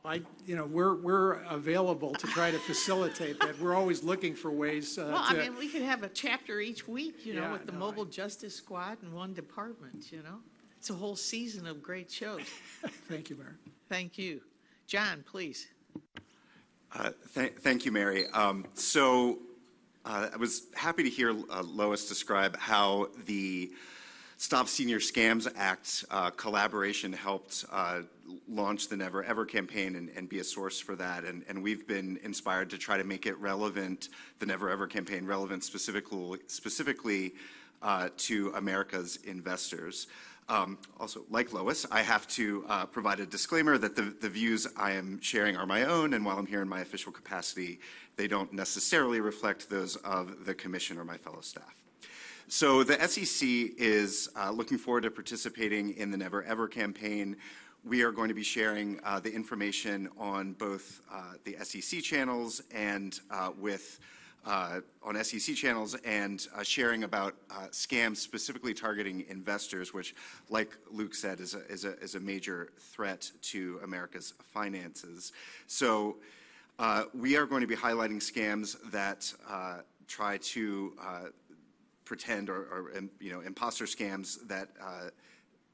We're available to try to facilitate that. We're always looking for ways. I mean, we could have a chapter each week, with the Mobile Justice Squad in one department. It's a whole season of great shows. Thank you, Mary. Thank you, John. Please. Thank you, Mary. I was happy to hear Lois describe how the Stop Senior Scams Act collaboration helped launch the Never Ever campaign and be a source for that. And we've been inspired to try to make it relevant, the Never Ever campaign relevant specifically to America's investors. Also, like Lois, I have to provide a disclaimer that the views I am sharing are my own, and while I'm here in my official capacity, they don't necessarily reflect those of the Commission or my fellow staff. So the SEC is looking forward to participating in the Never Ever campaign. We are going to be sharing the information on both the SEC channels and on SEC channels and sharing about scams specifically targeting investors, which, like Luke said, is a major threat to America's finances. So we are going to be highlighting scams that try to pretend or imposter scams that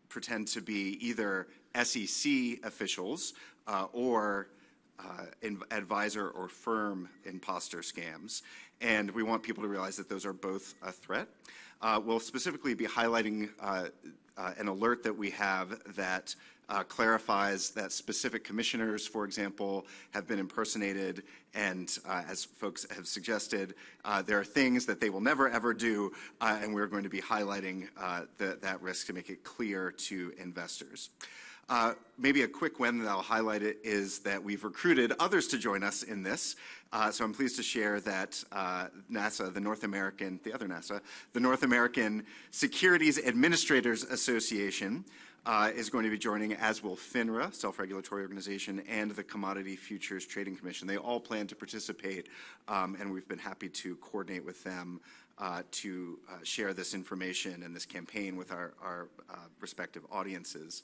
pretend to be either SEC officials or advisor or firm imposter scams. And we want people to realize that those are both a threat. We'll specifically be highlighting an alert that we have that clarifies that specific commissioners, for example, have been impersonated, and as folks have suggested, there are things that they will never ever do, and we're going to be highlighting that risk to make it clear to investors. Maybe a quick win that I'll highlight it is that we've recruited others to join us in this. So I'm pleased to share that NASA, the North American Securities Administrators Association, is going to be joining, as will FINRA, self-regulatory organization, and the Commodity Futures Trading Commission. They all plan to participate, and we've been happy to coordinate with them to share this information and this campaign with our respective audiences.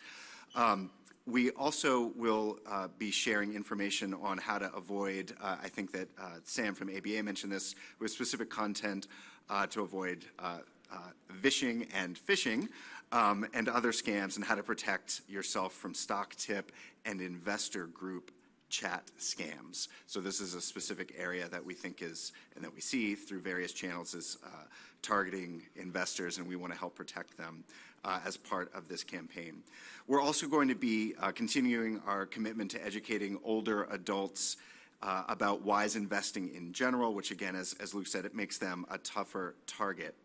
We also will be sharing information on how to avoid, I think that Sam from ABA mentioned this, with specific content to avoid vishing and phishing and other scams, and how to protect yourself from stock tip and investor group chat scams. So this is a specific area that we think is, and that we see through various channels, is targeting investors, and we want to help protect them as part of this campaign. We're also going to be continuing our commitment to educating older adults about wise investing in general, which again, as Luke said, it makes them a tougher target.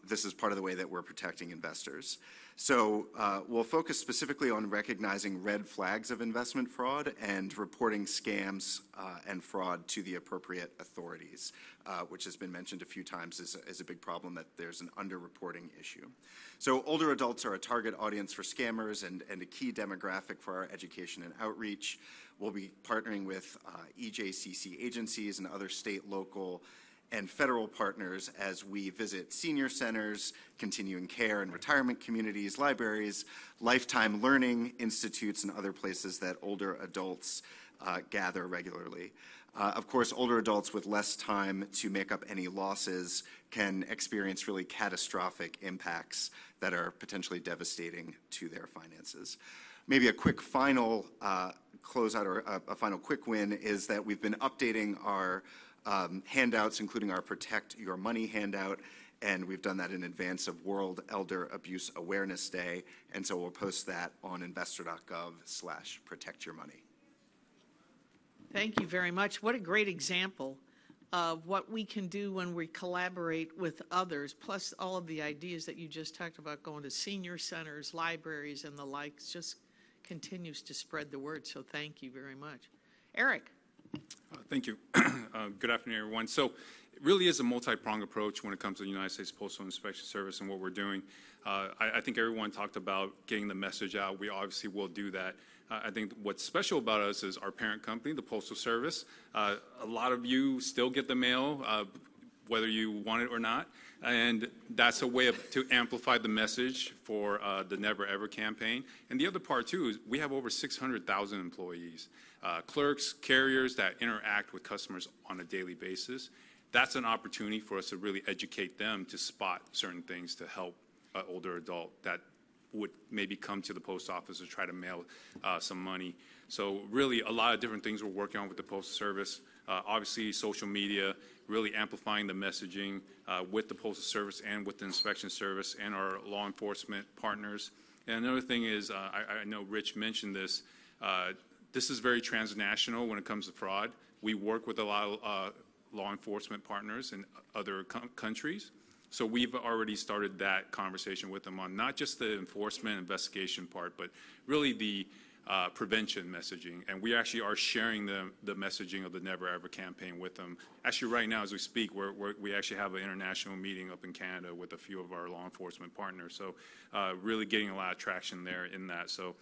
This is part of the way that we're protecting investors. So we'll focus specifically on recognizing red flags of investment fraud and reporting scams and fraud to the appropriate authorities, which has been mentioned a few times is a big problem, that there's an underreporting issue. So older adults are a target audience for scammers and a key demographic for our education and outreach. We'll be partnering with EJCC agencies and other state, local, and federal partners as we visit senior centers, continuing care and retirement communities, libraries, lifetime learning institutes, and other places that older adults gather regularly. Of course, older adults with less time to make up any losses can experience really catastrophic impacts that are potentially devastating to their finances. Maybe a quick final closeout or a final quick win is that we've been updating our handouts, including our Protect Your Money handout, and we've done that in advance of World Elder Abuse Awareness Day, and so we'll post that on investor.gov/protectyourmoney. Thank you very much. What a great example of what we can do when we collaborate with others, plus all of the ideas that you just talked about, going to senior centers, libraries, and the likes, just continues to spread the word, so thank you very much. Eric. Thank you. Good afternoon, everyone. So it really is a multi-pronged approach when it comes to the United States Postal Inspection Service and what we're doing. I think everyone talked about getting the message out. We obviously will do that. I think what's special about us is our parent company, the Postal Service. A lot of you still get the mail, whether you want it or not. And that's a way to amplify the message for the Never Ever campaign. And the other part, too, is we have over 600,000 employees, clerks, carriers that interact with customers on a daily basis. That's an opportunity for us to really educate them to spot certain things to help an older adult that would maybe come to the post office to try to mail some money. So really a lot of different things we're working on with the Postal Service. Obviously, social media, really amplifying the messaging with the Postal Service and with the Inspection Service and our law enforcement partners. And another thing is, I know Rich mentioned this, this is very transnational when it comes to fraud. We work with a lot of law enforcement partners in other countries. So we've already started that conversation with them on not just the enforcement investigation part, but really the prevention messaging. And we actually are sharing the messaging of the Never Ever campaign with them. Actually, right now as we speak, we actually have an international meeting up in Canada with a few of our law enforcement partners. So really getting a lot of traction there in that. So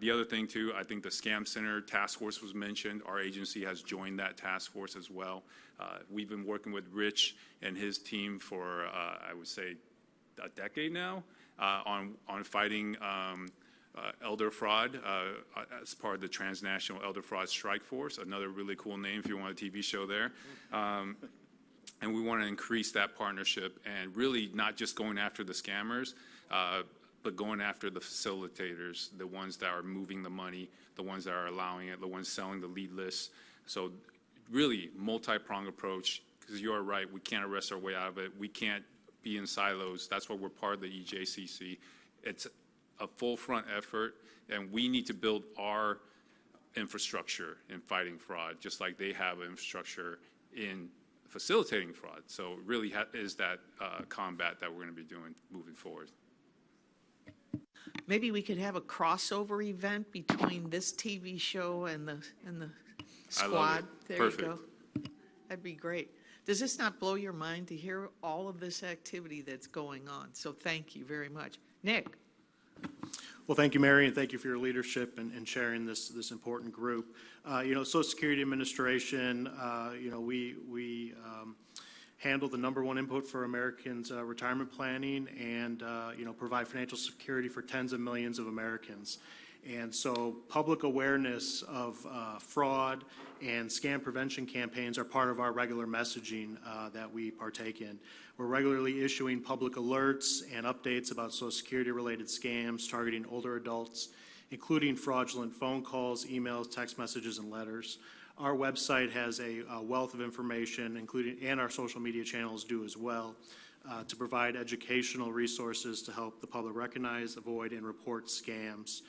the other thing too, I think the Scam Center Task Force was mentioned. Our agency has joined that task force as well. We've been working with Rich and his team for, I would say, a decade now on fighting elder fraud as part of the Transnational Elder Fraud Strike Force, another really cool name if you want a TV show there. And we want to increase that partnership and really not just going after the scammers, but going after the facilitators, the ones that are moving the money, the ones that are allowing it, the ones selling the lead lists. So really multi-pronged approach, because you are right, we can't arrest our way out of it. We can't be in silos. That's why we're part of the EJCC. It's a full front effort, and we need to build our infrastructure in fighting fraud, just like they have an infrastructure in facilitating fraud. So it really is that combat that we're going to be doing moving forward. Maybe we could have a crossover event between this TV show and the squad. I love it. There Perfect. you go. That'd be great. Does this not blow your mind to hear all of this activity that's going on? So thank you very much. Nick. Well, thank you, Mary, and thank you for your leadership and sharing this important group. Social Security Administration, we handle the #1 input for Americans' retirement planning and, provide financial security for tens of millions of Americans. And so public awareness of fraud and scam prevention campaigns are part of our regular messaging that we partake in. We're regularly issuing public alerts and updates about Social Security-related scams targeting older adults, including fraudulent phone calls, emails, text messages, and letters. Our website has a wealth of information, and our social media channels do as well, to provide educational resources to help the public recognize, avoid, and report scams.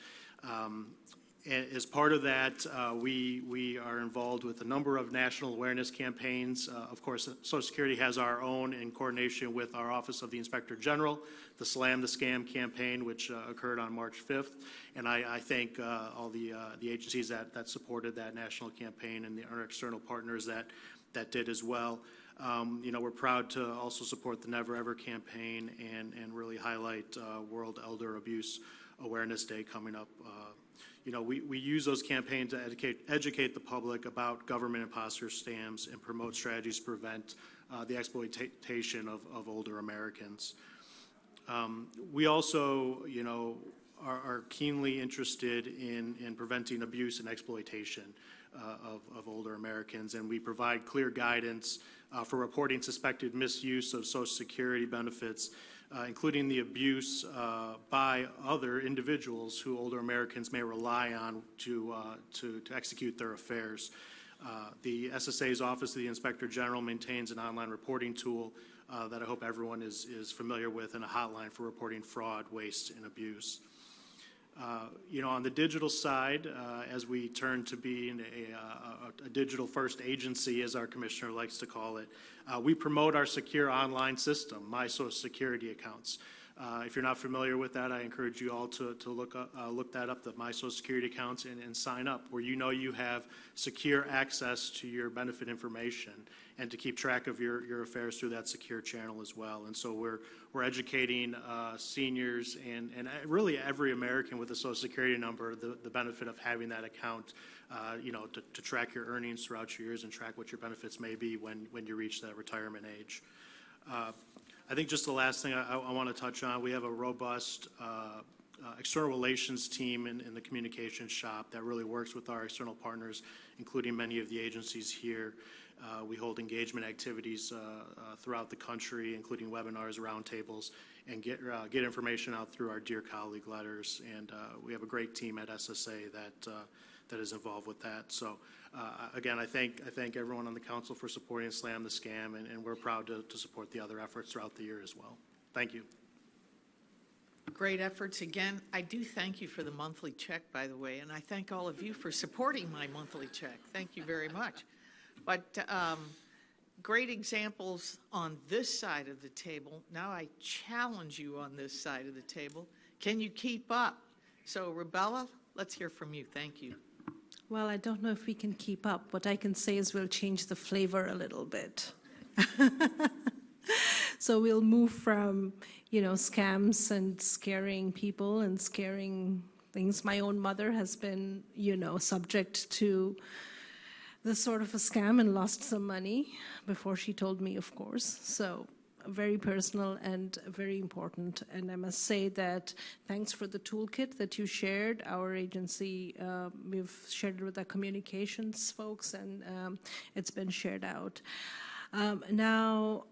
As part of that, we are involved with a number of national awareness campaigns. Of course, Social Security has our own in coordination with our Office of the Inspector General, the Slam the Scam campaign, which occurred on March 5th. And I thank all the agencies that supported that national campaign and our external partners that did as well. We're proud to also support the Never Ever campaign and really highlight World Elder Abuse Awareness Day coming up. We use those campaigns to educate the public about government imposter scams and promote strategies to prevent the exploitation of older Americans. We also, are keenly interested in preventing abuse and exploitation of older Americans, and we provide clear guidance for reporting suspected misuse of Social Security benefits, including the abuse by other individuals who older Americans may rely on to execute their affairs. The SSA's Office of the Inspector General maintains an online reporting tool that I hope everyone is familiar with, and a hotline for reporting fraud, waste, and abuse. On the digital side, as we turn to being a digital-first agency, as our commissioner likes to call it, we promote our secure online system, My Social Security Accounts. If you're not familiar with that, I encourage you all to look that up, the My Social Security Accounts, and sign up, where you have secure access to your benefit information and to keep track of your affairs through that secure channel as well. And so we're educating seniors and really every American with a Social Security number the benefit of having that account, to track your earnings throughout your years and track what your benefits may be when you reach that retirement age. I think just the last thing I want to touch on, we have a robust external relations team in the communications shop that really works with our external partners, including many of the agencies here. We hold engagement activities throughout the country, including webinars, roundtables, and get information out through our Dear Colleague letters. And we have a great team at SSA that is involved with that. So again, I thank everyone on the council for supporting Slam the Scam, and we're proud to support the other efforts throughout the year as well. Thank you. Great efforts again. I do thank you for the monthly check, by the way, and I thank all of you for supporting my monthly check. Thank you very much. But great examples on this side of the table. Now I challenge you on this side of the table. Can you keep up? So, Rubella, let's hear from you. Thank you. Well, I don't know if we can keep up. What I can say is we'll change the flavor a little bit. So we'll move from, scams and scaring people and scaring things. My own mother has been, subject to this sort of a scam and lost some money before she told me, of course. So very personal and very important. And I must say that thanks for the toolkit that you shared. Our agency, we've shared it with our communications folks, and it's been shared out. Now,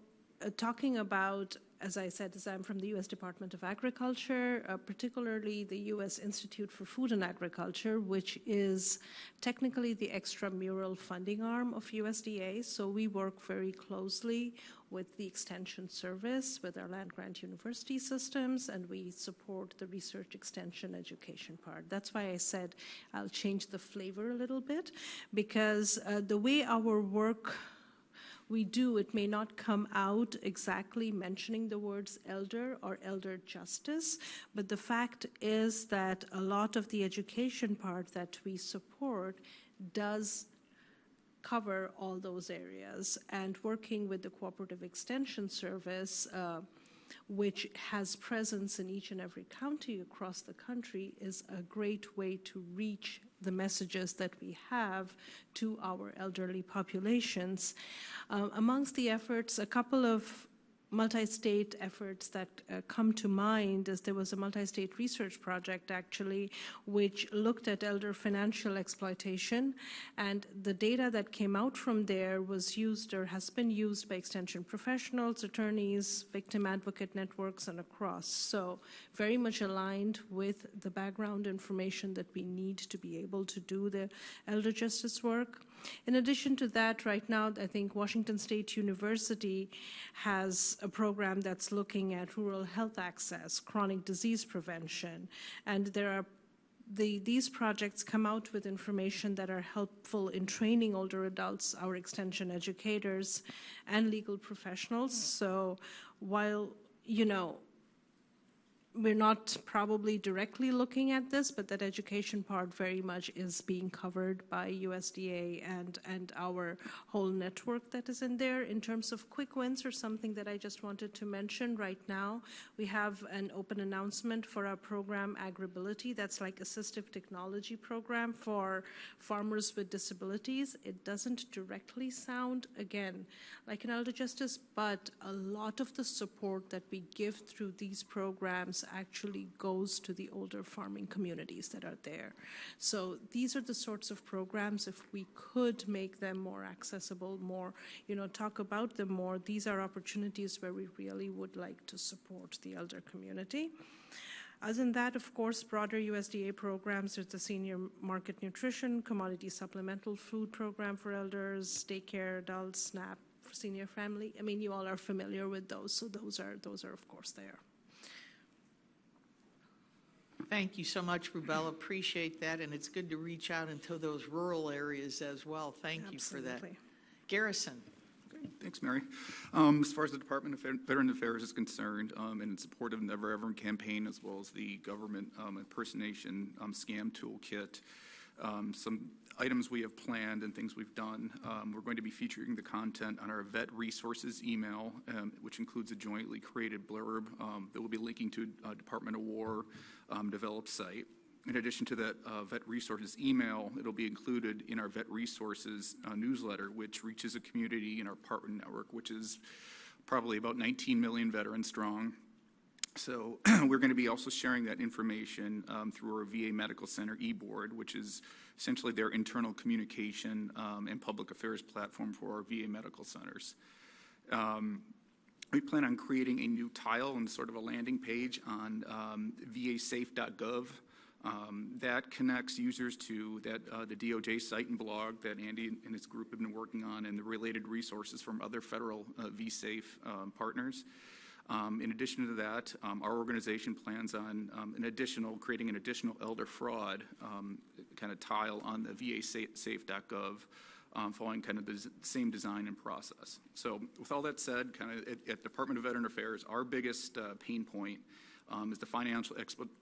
talking about, as I said, I'm from the U.S. Department of Agriculture, particularly the U.S. Institute for Food and Agriculture, which is technically the extramural funding arm of USDA. So we work very closely with the Extension Service, with our land-grant university systems, and we support the research extension education part. That's why I said I'll change the flavor a little bit, because the way our work we do, it may not come out exactly mentioning the words elder or elder justice, but the fact is that a lot of the education part that we support does cover all those areas. And working with the Cooperative Extension Service, which has presence in each and every county across the country, is a great way to reach the messages that we have to our elderly populations. Amongst the efforts, a couple of multi-state efforts that come to mind is there was a multi-state research project actually which looked at elder financial exploitation, and the data that came out from there was used or has been used by extension professionals, attorneys, victim advocate networks, and across. So very much aligned with the background information that we need to be able to do the elder justice work. In addition to that, right now, I think Washington State University has a program that's looking at rural health access, chronic disease prevention, and there are these projects come out with information that are helpful in training older adults, our extension educators, and legal professionals. So while, we're not probably directly looking at this, but that education part very much is being covered by USDA and our whole network that is in there. In terms of quick wins or something that I just wanted to mention right now, we have an open announcement for our program Agribility. That's like assistive technology program for farmers with disabilities. It doesn't directly sound, again, like an elder justice, but a lot of the support that we give through these programs actually goes to the older farming communities that are there. So these are the sorts of programs, if we could make them more accessible, more, talk about them more, these are opportunities where we really would like to support the elder community. Other than that, of course, broader USDA programs, there's the Senior Market Nutrition, Commodity Supplemental Food Program for Elders, Daycare, Adults, SNAP, for Senior Family. I mean, you all are familiar with those, so those are of course there. Thank you so much, Rubella. Appreciate that, and it's good to reach out into those rural areas as well. Thank you for that. Garrison. Great. Thanks, Mary. As far as the Department of Veteran Affairs is concerned, and in support of the Never Ever campaign, as well as the government impersonation scam toolkit, some items we have planned and things we've done. We're going to be featuring the content on our Vet Resources email, which includes a jointly created blurb that will be linking to a Department of War developed site. In addition to that Vet Resources email, it'll be included in our Vet Resources newsletter, which reaches a community in our partner network, which is probably about 19 million veterans strong. So we're going to be also sharing that information through our VA Medical Center e-board, which is essentially their internal communication and public affairs platform for our VA medical centers. We plan on creating a new tile and sort of a landing page on vasafe.gov That connects users to the DOJ site and blog that Andy and his group have been working on, and the related resources from other federal vSafe partners. In addition to that, our organization plans on creating an additional elder fraud kind of tile on the vasafe.gov, following kind of the same design and process. So with all that said, kind of at Department of Veteran Affairs, our biggest pain point is the financial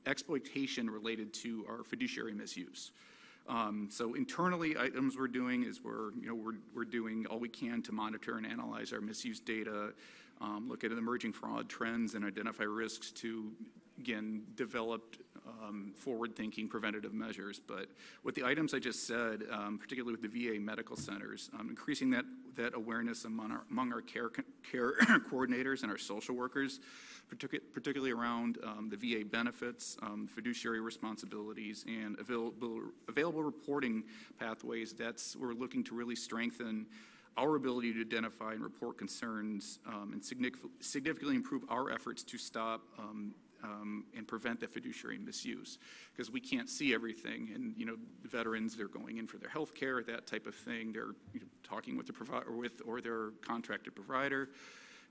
exploitation related to our fiduciary misuse. So internally, items we're doing is we're doing all we can to monitor and analyze our misuse data, look at emerging fraud trends, and identify risks to, again, develop forward-thinking preventative measures. But with the items I just said, particularly with the VA medical centers, increasing that awareness among our care coordinators and our social workers, particularly around the VA benefits, fiduciary responsibilities, and available reporting pathways. We're looking to really strengthen our ability to identify and report concerns and significantly improve our efforts to stop and prevent that fiduciary misuse, because we can't see everything. And the veterans, they're going in for their health care, that type of thing. They're talking with the provider or their contracted provider.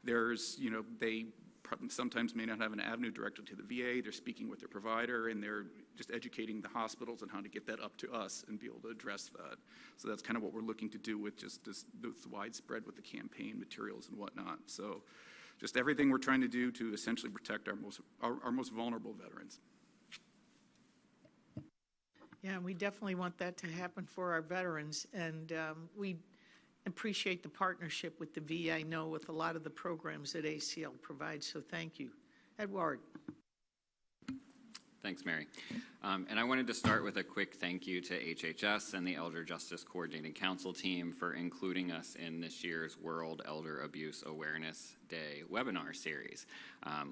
They sometimes may not have an avenue directly to the VA. They're speaking with their provider, and they're just educating the hospitals on how to get that up to us and be able to address that. So that's kind of what we're looking to do with just this widespread with the campaign materials and whatnot. So just everything we're trying to do to essentially protect our most vulnerable veterans. Yeah, we definitely want that to happen for our veterans, and we appreciate the partnership with the VA, I know, with a lot of the programs that ACL provides, so thank you. Edward. Thanks, Mary. And I wanted to start with a quick thank you to HHS and the Elder Justice Coordinating Council team for including us in this year's World Elder Abuse Awareness Day webinar series.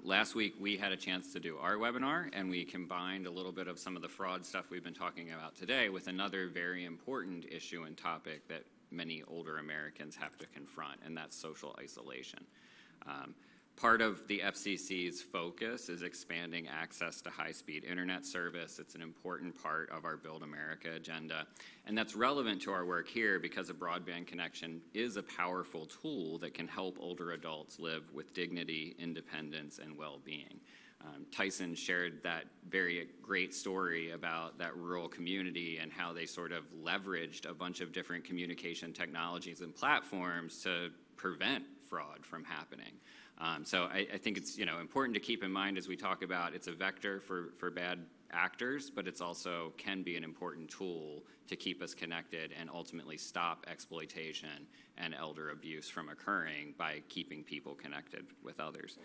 Last week, we had a chance to do our webinar, and we combined a little bit of some of the fraud stuff we've been talking about today with another very important issue and topic that many older Americans have to confront, and that's social isolation. Part of the FCC's focus is expanding access to high-speed internet service. It's an important part of our Build America agenda, and that's relevant to our work here because a broadband connection is a powerful tool that can help older adults live with dignity, independence, and well-being. Tyson shared that very great story about that rural community and how they sort of leveraged a bunch of different communication technologies and platforms to prevent fraud from happening. So I think it's important to keep in mind as we talk about it's a vector for bad actors, but it's also can be an important tool to keep us connected and ultimately stop exploitation and elder abuse from occurring by keeping people connected with others.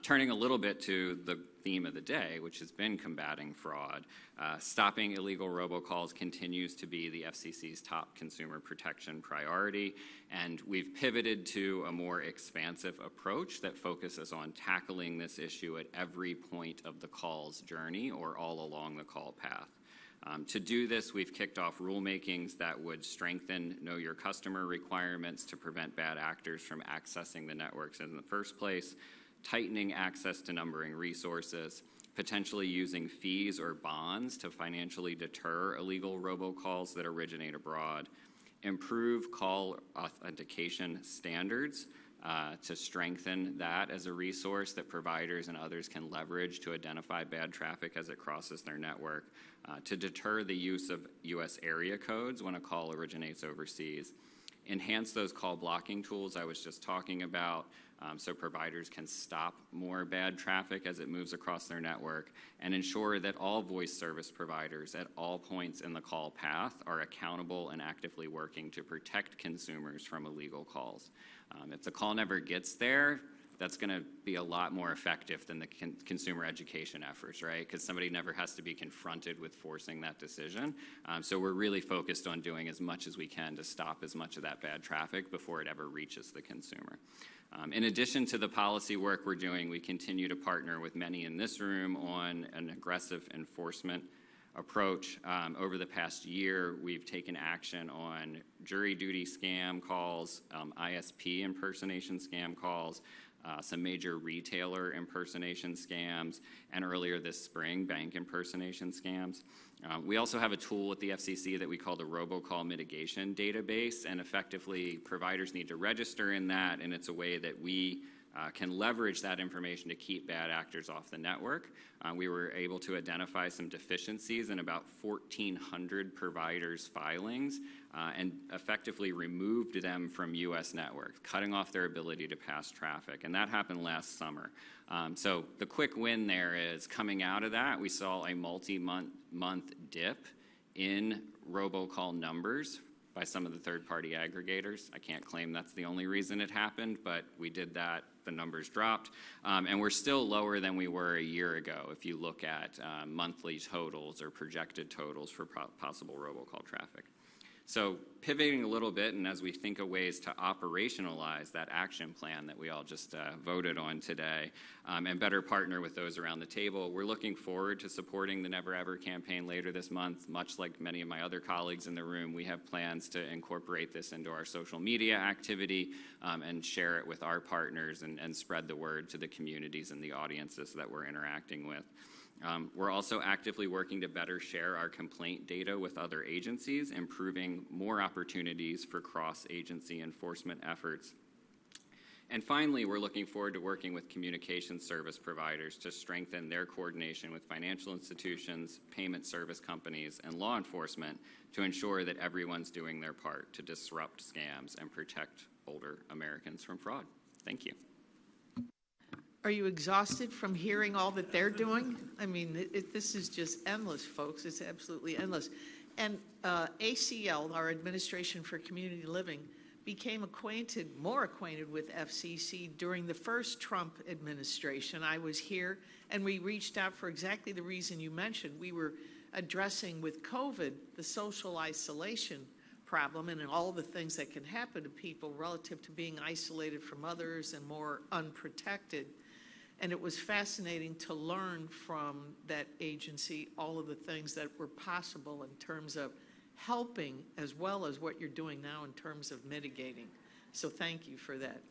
Turning a little bit to the theme of the day, which has been combating fraud, stopping illegal robocalls continues to be the FCC's top consumer protection priority, and we've pivoted to a more expansive approach that focuses on tackling this issue at every point of the call's journey or all along the call path. To do this, we've kicked off rulemakings that would strengthen know your customer requirements to prevent bad actors from accessing the networks in the first place, tightening access to numbering resources, potentially using fees or bonds to financially deter illegal robocalls that originate abroad, improve call authentication standards to strengthen that as a resource that providers and others can leverage to identify bad traffic as it crosses their network, to deter the use of U.S. area codes when a call originates overseas, enhance those call blocking tools I was just talking about so providers can stop more bad traffic as it moves across their network, and ensure that all voice service providers at all points in the call path are accountable and actively working to protect consumers from illegal calls. If the call never gets there, that's going to be a lot more effective than the consumer education efforts, right? Because somebody never has to be confronted with forcing that decision. So we're really focused on doing as much as we can to stop as much of that bad traffic before it ever reaches the consumer. In addition to the policy work we're doing, we continue to partner with many in this room on an aggressive enforcement approach. Over the past year, we've taken action on jury duty scam calls, ISP impersonation scam calls, some major retailer impersonation scams, and earlier this spring, bank impersonation scams. We also have a tool at the FCC that we call the robocall mitigation database, and effectively providers need to register in that, and it's a way that we can leverage that information to keep bad actors off the network. We were able to identify some deficiencies in about 1,400 providers' filings and effectively removed them from U.S. networks, cutting off their ability to pass traffic. And that happened last summer. So the quick win there is coming out of that, we saw a multi-month dip in robocall numbers by some of the third-party aggregators. I can't claim that's the only reason it happened, but we did that. The numbers dropped. And we're still lower than we were a year ago if you look at monthly totals or projected totals for possible robocall traffic. So pivoting a little bit, and as we think of ways to operationalize that action plan that we all just voted on today, and better partner with those around the table, we're looking forward to supporting the Never Ever campaign later this month. Much like many of my other colleagues in the room, we have plans to incorporate this into our social media activity and share it with our partners and spread the word to the communities and the audiences that we're interacting with. We're also actively working to better share our complaint data with other agencies, improving more opportunities for cross-agency enforcement efforts. And finally, we're looking forward to working with communication service providers to strengthen their coordination with financial institutions, payment service companies, and law enforcement to ensure that everyone's doing their part to disrupt scams and protect older Americans from fraud. Thank you. Are you exhausted from hearing all that they're doing? I mean, this is just endless, folks. It's absolutely endless. And ACL, our Administration for Community Living, became more acquainted with FCC during the first Trump administration. I was here, and we reached out for exactly the reason you mentioned. We were addressing with COVID the social isolation problem and all the things that can happen to people relative to being isolated from others and more unprotected. And it was fascinating to learn from that agency all of the things that were possible in terms of helping as well as what you're doing now in terms of mitigating. So thank you for that.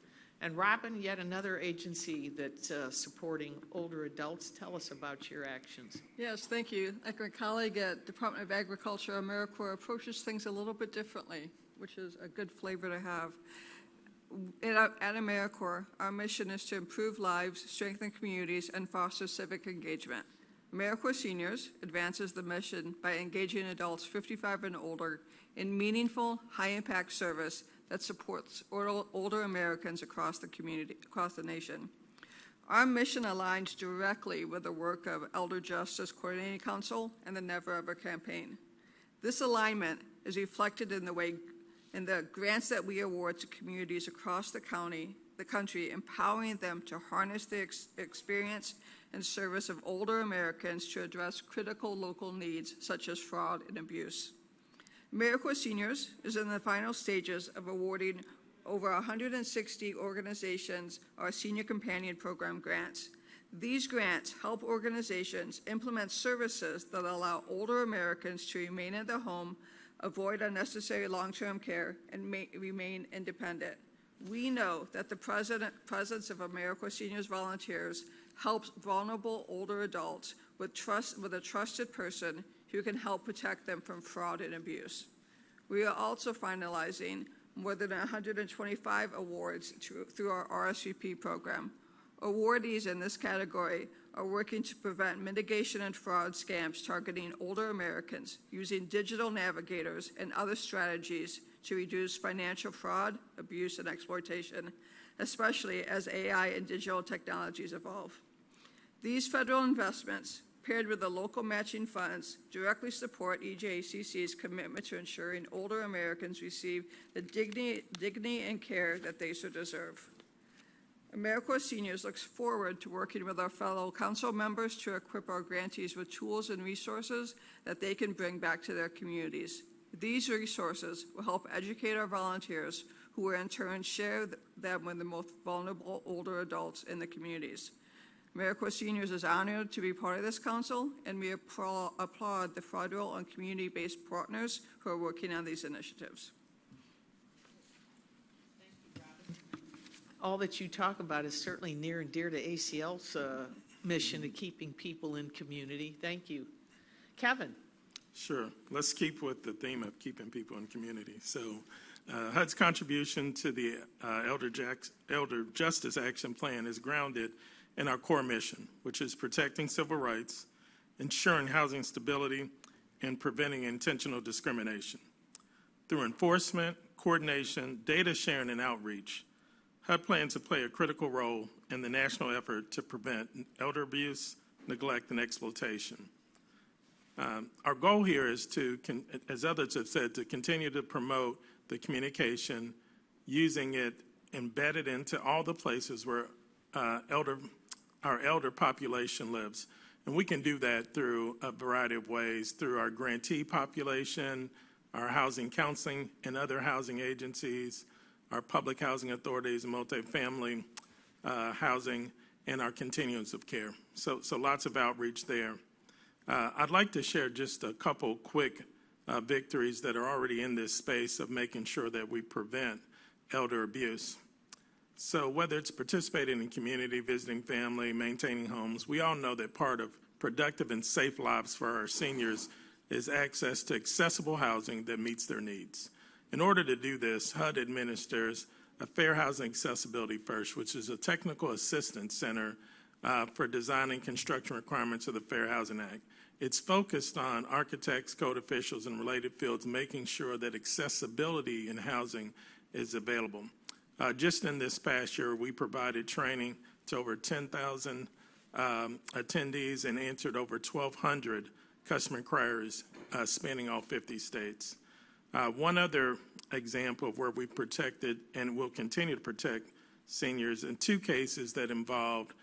And Robin, yet another agency that's supporting older adults. Tell us about your actions. Yes, thank you. Like my colleague at Department of Agriculture, AmeriCorps approaches things a little bit differently, which is a good flavor to have. At AmeriCorps, our mission is to improve lives, strengthen communities, and foster civic engagement. AmeriCorps Seniors advances the mission by engaging adults 55 and older in meaningful, high-impact service that supports older Americans across the community, across the nation. Our mission aligns directly with the work of Elder Justice Coordinating Council and the Never Ever campaign. This alignment is reflected in the grants that we award to communities across the country, empowering them to harness the experience and service of older Americans to address critical local needs such as fraud and abuse. AmeriCorps Seniors is in the final stages of awarding over 160 organizations our Senior Companion Program grants. These grants help organizations implement services that allow older Americans to remain in their home, avoid unnecessary long-term care, and remain independent. We know that the presence of AmeriCorps Seniors volunteers helps vulnerable older adults with a trusted person who can help protect them from fraud and abuse. We are also finalizing more than 125 awards through our RSVP program. Awardees in this category are working to prevent mitigation and fraud scams targeting older Americans using digital navigators and other strategies to reduce financial fraud, abuse, and exploitation, especially as AI and digital technologies evolve. These federal investments, paired with the local matching funds, directly support EJCC's commitment to ensuring older Americans receive the dignity and care that they so deserve. AmeriCorps Seniors looks forward to working with our fellow council members to equip our grantees with tools and resources that they can bring back to their communities. These resources will help educate our volunteers, who will in turn share them with the most vulnerable older adults in the communities. AmeriCorps Seniors is honored to be part of this council, and we applaud the federal and community-based partners who are working on these initiatives. all that you talk about is certainly near and dear to ACL's mission of keeping people in community. Thank you. Kevin. Sure. Let's keep with the theme of keeping people in community. So HUD's contribution to the Elder Justice Action Plan is grounded in our core mission, which is protecting civil rights, ensuring housing stability, and preventing intentional discrimination. Through enforcement, coordination, data sharing, and outreach, HUD plans to play a critical role in the national effort to prevent elder abuse, neglect, and exploitation. Our goal here is to, as others have said, to continue to promote the communication, using it embedded into all the places where our elder population lives. And we can do that through a variety of ways, through our grantee population, our housing counseling and other housing agencies, our public housing authorities and multifamily housing, and our continuums of care. So lots of outreach there. I'd like to share just a couple quick victories that are already in this space of making sure that we prevent elder abuse. So whether it's participating in community, visiting family, maintaining homes, we all know that part of productive and safe lives for our seniors is access to accessible housing that meets their needs. In order to do this, HUD administers a Fair Housing Accessibility First, which is a technical assistance center for design and construction requirements of the Fair Housing Act. It's focused on architects, code officials, and related fields, making sure that accessibility in housing is available. Just in this past year, we provided training to over 10,000 attendees and answered over 1,200 customer inquiries spanning all 50 states. One other example of where we protected and will continue to protect seniors in 2 cases that involved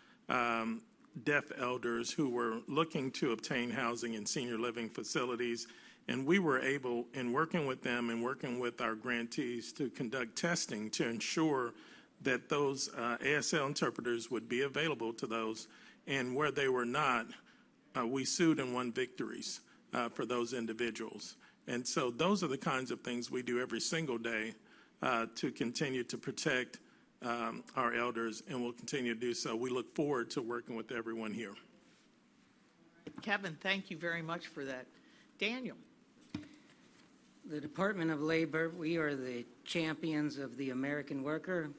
deaf elders who were looking to obtain housing in senior living facilities. And we were able, in working with them and working with our grantees, to conduct testing to ensure that those ASL interpreters would be available to those. And where they were not, we sued and won victories for those individuals. And so those are the kinds of things we do every single day to continue to protect our elders, and we'll continue to do so. We look forward to working with everyone here. Kevin, thank you very much for that. Daniel. The Department of Labor, we are the champions of the American worker.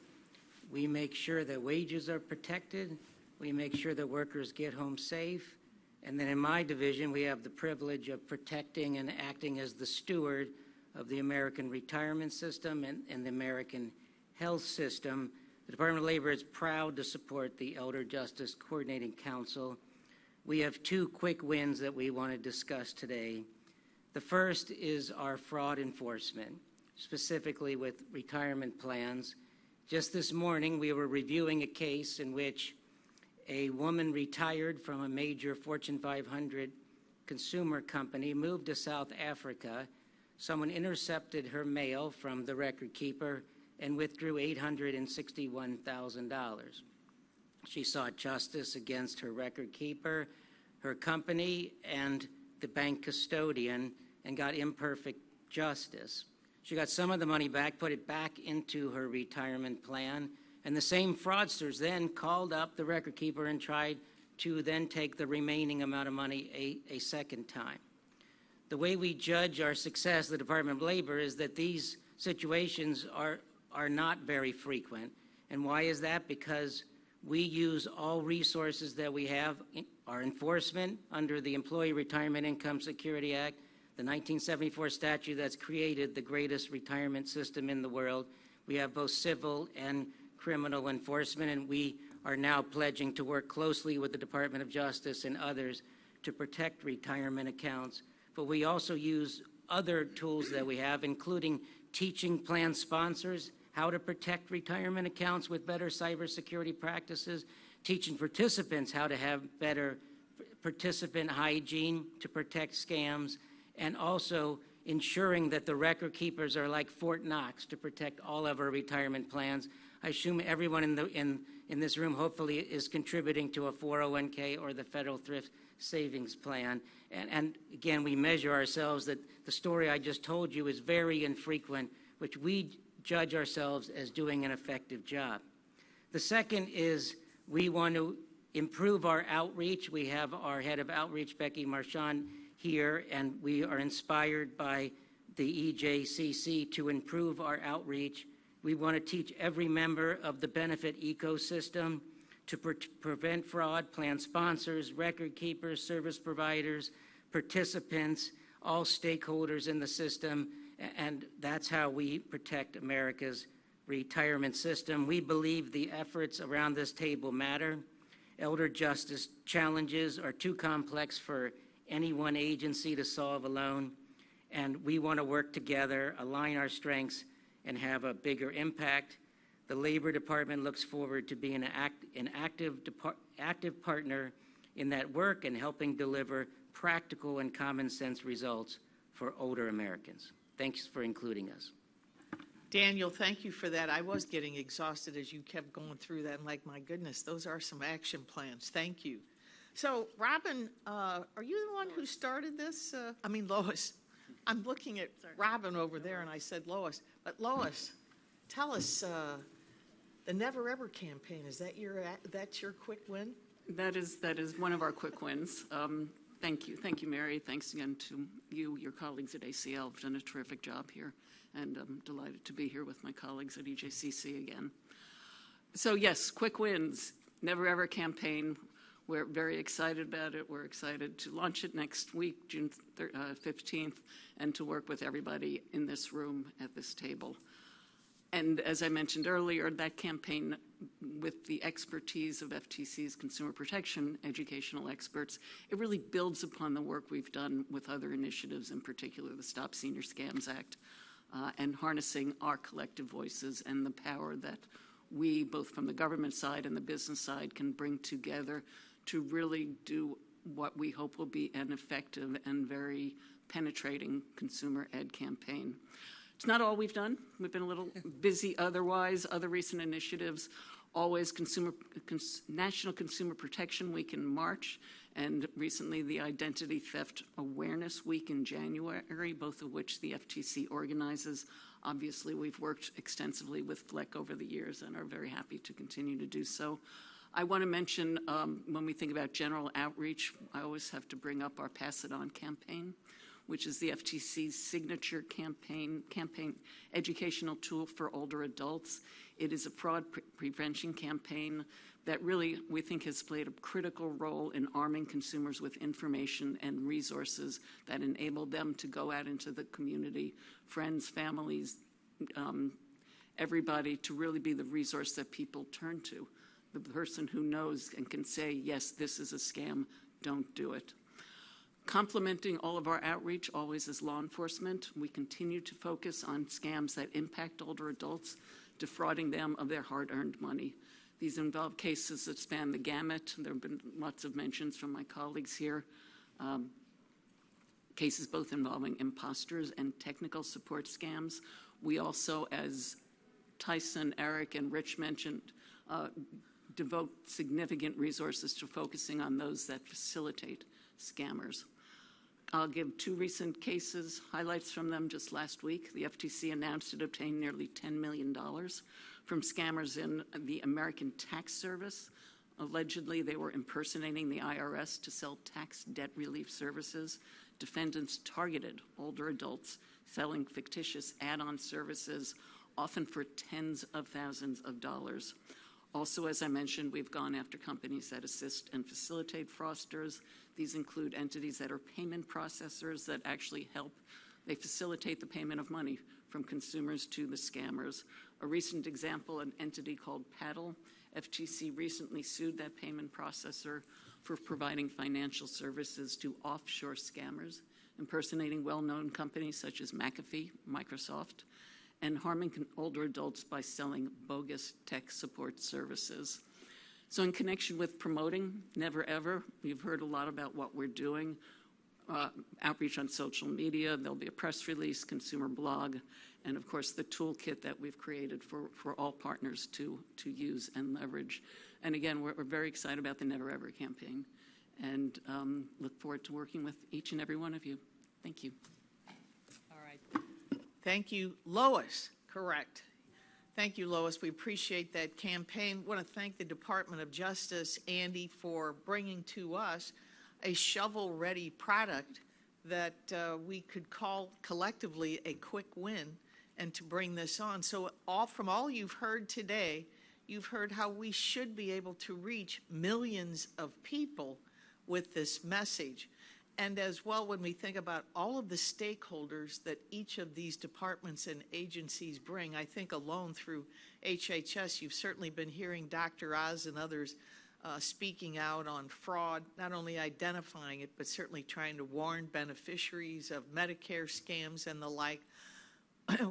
We make sure that wages are protected. We make sure that workers get home safe. And then in my division, we have the privilege of protecting and acting as the steward of the American retirement system and the American health system. The Department of Labor is proud to support the Elder Justice Coordinating Council. We have 2 quick wins that we want to discuss today. The first is our fraud enforcement, specifically with retirement plans. Just this morning, we were reviewing a case in which a woman retired from a major Fortune 500 consumer company, moved to South Africa. Someone intercepted her mail from the record keeper and withdrew $861,000. She sought justice against her record keeper, her company, and the bank custodian, and got imperfect justice. She got some of the money back, put it back into her retirement plan, and the same fraudsters then called up the record keeper and tried to then take the remaining amount of money a second time. The way we judge our success, the Department of Labor, is that these situations are not very frequent. And why is that? Because we use all resources that we have, our enforcement under the Employee Retirement Income Security Act, the 1974 statute that's created the greatest retirement system in the world. We have both civil and criminal enforcement, and we are now pledging to work closely with the Department of Justice and others to protect retirement accounts. But we also use other tools that we have, including teaching plan sponsors how to protect retirement accounts with better cybersecurity practices, teaching participants how to have better participant hygiene to protect scams, and also ensuring that the record keepers are like Fort Knox to protect all of our retirement plans. I assume everyone in this room hopefully is contributing to a 401k or the Federal Thrift Savings Plan. And again, we measure ourselves that the story I just told you is very infrequent, which we judge ourselves as doing an effective job. The second is we want to improve our outreach. We have our head of outreach, Becky Marchand, here, and we are inspired by the EJCC to improve our outreach. We want to teach every member of the benefit ecosystem to prevent fraud, plan sponsors, record keepers, service providers, participants, all stakeholders in the system, and that's how we protect America's retirement system. We believe the efforts around this table matter. Elder justice challenges are too complex for any one agency to solve alone, and we want to work together, align our strengths, and have a bigger impact. The Labor Department looks forward to being an active partner in that work and helping deliver practical and common sense results for older Americans. Thanks for including us. Daniel, thank you for that. I was getting exhausted as you kept going through that. I'm like, my goodness, those are some action plans. Thank you. So, Robin, are you the one who started this? Lois. I'm looking at Robin over there, and I said Lois. But Lois, tell us, the Never Ever campaign, that's your quick win? That is one of our quick wins. Thank you, Mary. Thanks again to you, your colleagues at ACL. Have done a terrific job here, and I'm delighted to be here with my colleagues at EJCC again. So yes, quick wins, Never Ever campaign. We're very excited about it. We're excited to launch it next week, June 15th, and to work with everybody in this room at this table. And as I mentioned earlier, that campaign, with the expertise of FTC's consumer protection educational experts, it really builds upon the work we've done with other initiatives, in particular the Stop Senior Scams Act, and harnessing our collective voices and the power that we, both from the government side and the business side, can bring together to really do what we hope will be an effective and very penetrating consumer ed campaign. It's not all we've done. We've been a little busy otherwise. Other recent initiatives, always National Consumer Protection Week in March, and recently the Identity Theft Awareness Week in January, both of which the FTC organizes. Obviously, we've worked extensively with FLEC over the years and are very happy to continue to do so. I want to mention, when we think about general outreach, I always have to bring up our Pass It On campaign, which is the FTC's signature campaign educational tool for older adults. It is a fraud prevention campaign that really, we think, has played a critical role in arming consumers with information and resources that enable them to go out into the community, friends, families, everybody, to really be the resource that people turn to. The person who knows and can say, yes, this is a scam, don't do it. Complementing all of our outreach always is law enforcement. We continue to focus on scams that impact older adults, defrauding them of their hard-earned money. These involve cases that span the gamut. There have been lots of mentions from my colleagues here. Cases both involving imposters and technical support scams. We also, as Tyson, Eric, and Rich mentioned, devote significant resources to focusing on those that facilitate scammers. I'll give two recent cases, highlights from them just last week. The FTC announced it obtained nearly $10 million from scammers in the American Tax Service. Allegedly, they were impersonating the IRS to sell tax debt relief services. Defendants targeted older adults selling fictitious add-on services, often for tens of thousands of dollars. Also, as I mentioned, we've gone after companies that assist and facilitate fraudsters. These include entities that are payment processors that actually help. They facilitate the payment of money from consumers to the scammers. A recent example, an entity called Paddle. FTC recently sued that payment processor for providing financial services to offshore scammers, impersonating well-known companies such as McAfee, Microsoft, and harming older adults by selling bogus tech support services. So in connection with promoting Never Ever, you've heard a lot about what we're doing. Outreach on social media, there'll be a press release, consumer blog, and of course the toolkit that we've created for all partners to use and leverage. And again, we're very excited about the Never Ever campaign and look forward to working with each and every one of you. Thank you. All right. Thank you. Lois, correct. Thank you, Lois. We appreciate that campaign. Want to thank the Department of Justice, Andy, for bringing to us a shovel-ready product that we could call collectively a quick win, and to bring this on. So from all you've heard today, you've heard how we should be able to reach millions of people with this message. And as well, when we think about all of the stakeholders that each of these departments and agencies bring, I think alone through HHS, you've certainly been hearing Dr. Oz and others speaking out on fraud, not only identifying it, but certainly trying to warn beneficiaries of Medicare scams and the like.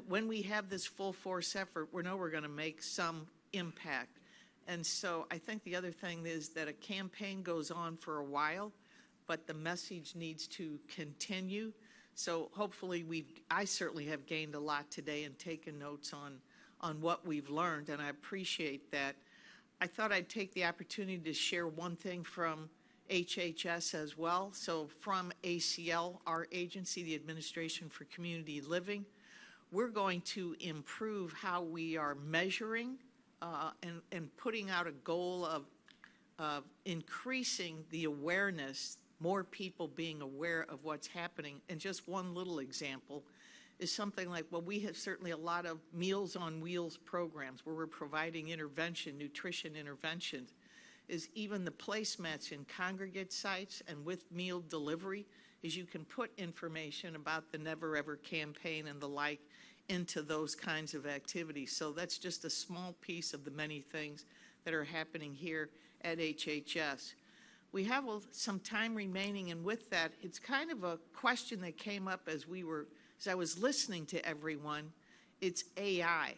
When we have this full force effort, we know we're going to make some impact. And so I think the other thing is that a campaign goes on for a while, but the message needs to continue. So hopefully I certainly have gained a lot today and taken notes on what we've learned, and I appreciate that. I thought I'd take the opportunity to share one thing from HHS as well. So from ACL, our agency, the Administration for Community Living, we're going to improve how we are measuring and putting out a goal of increasing the awareness, more people being aware of what's happening. And just one little example is something like, well, we have certainly a lot of Meals on Wheels programs where we're providing intervention, nutrition interventions, is even the placemats in congregate sites and with meal delivery, is you can put information about the Never Ever campaign and the like into those kinds of activities. So that's just a small piece of the many things that are happening here at HHS. We have some time remaining, and with that, it's kind of a question that came up as I was listening to everyone. It's AI.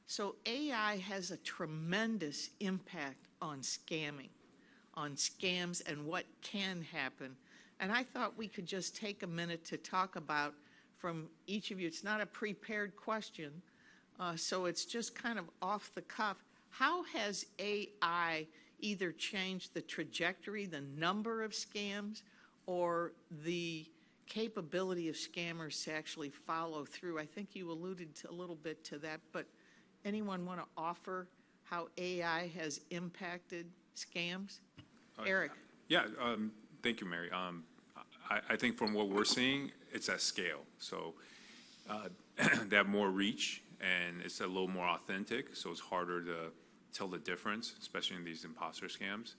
So AI has a tremendous impact on scamming, on scams and what can happen. And I thought we could just take a minute to talk about from each of you. It's not a prepared question, so it's just kind of off the cuff. How has AI either changed the trajectory, the number of scams, or the capability of scammers to actually follow through? I think you alluded a little bit to that, but anyone want to offer how AI has impacted scams? Eric. Yeah, thank you, Mary. I think from what we're seeing, it's at scale. So they have more reach, and it's a little more authentic, so it's harder to tell the difference, especially in these imposter scams.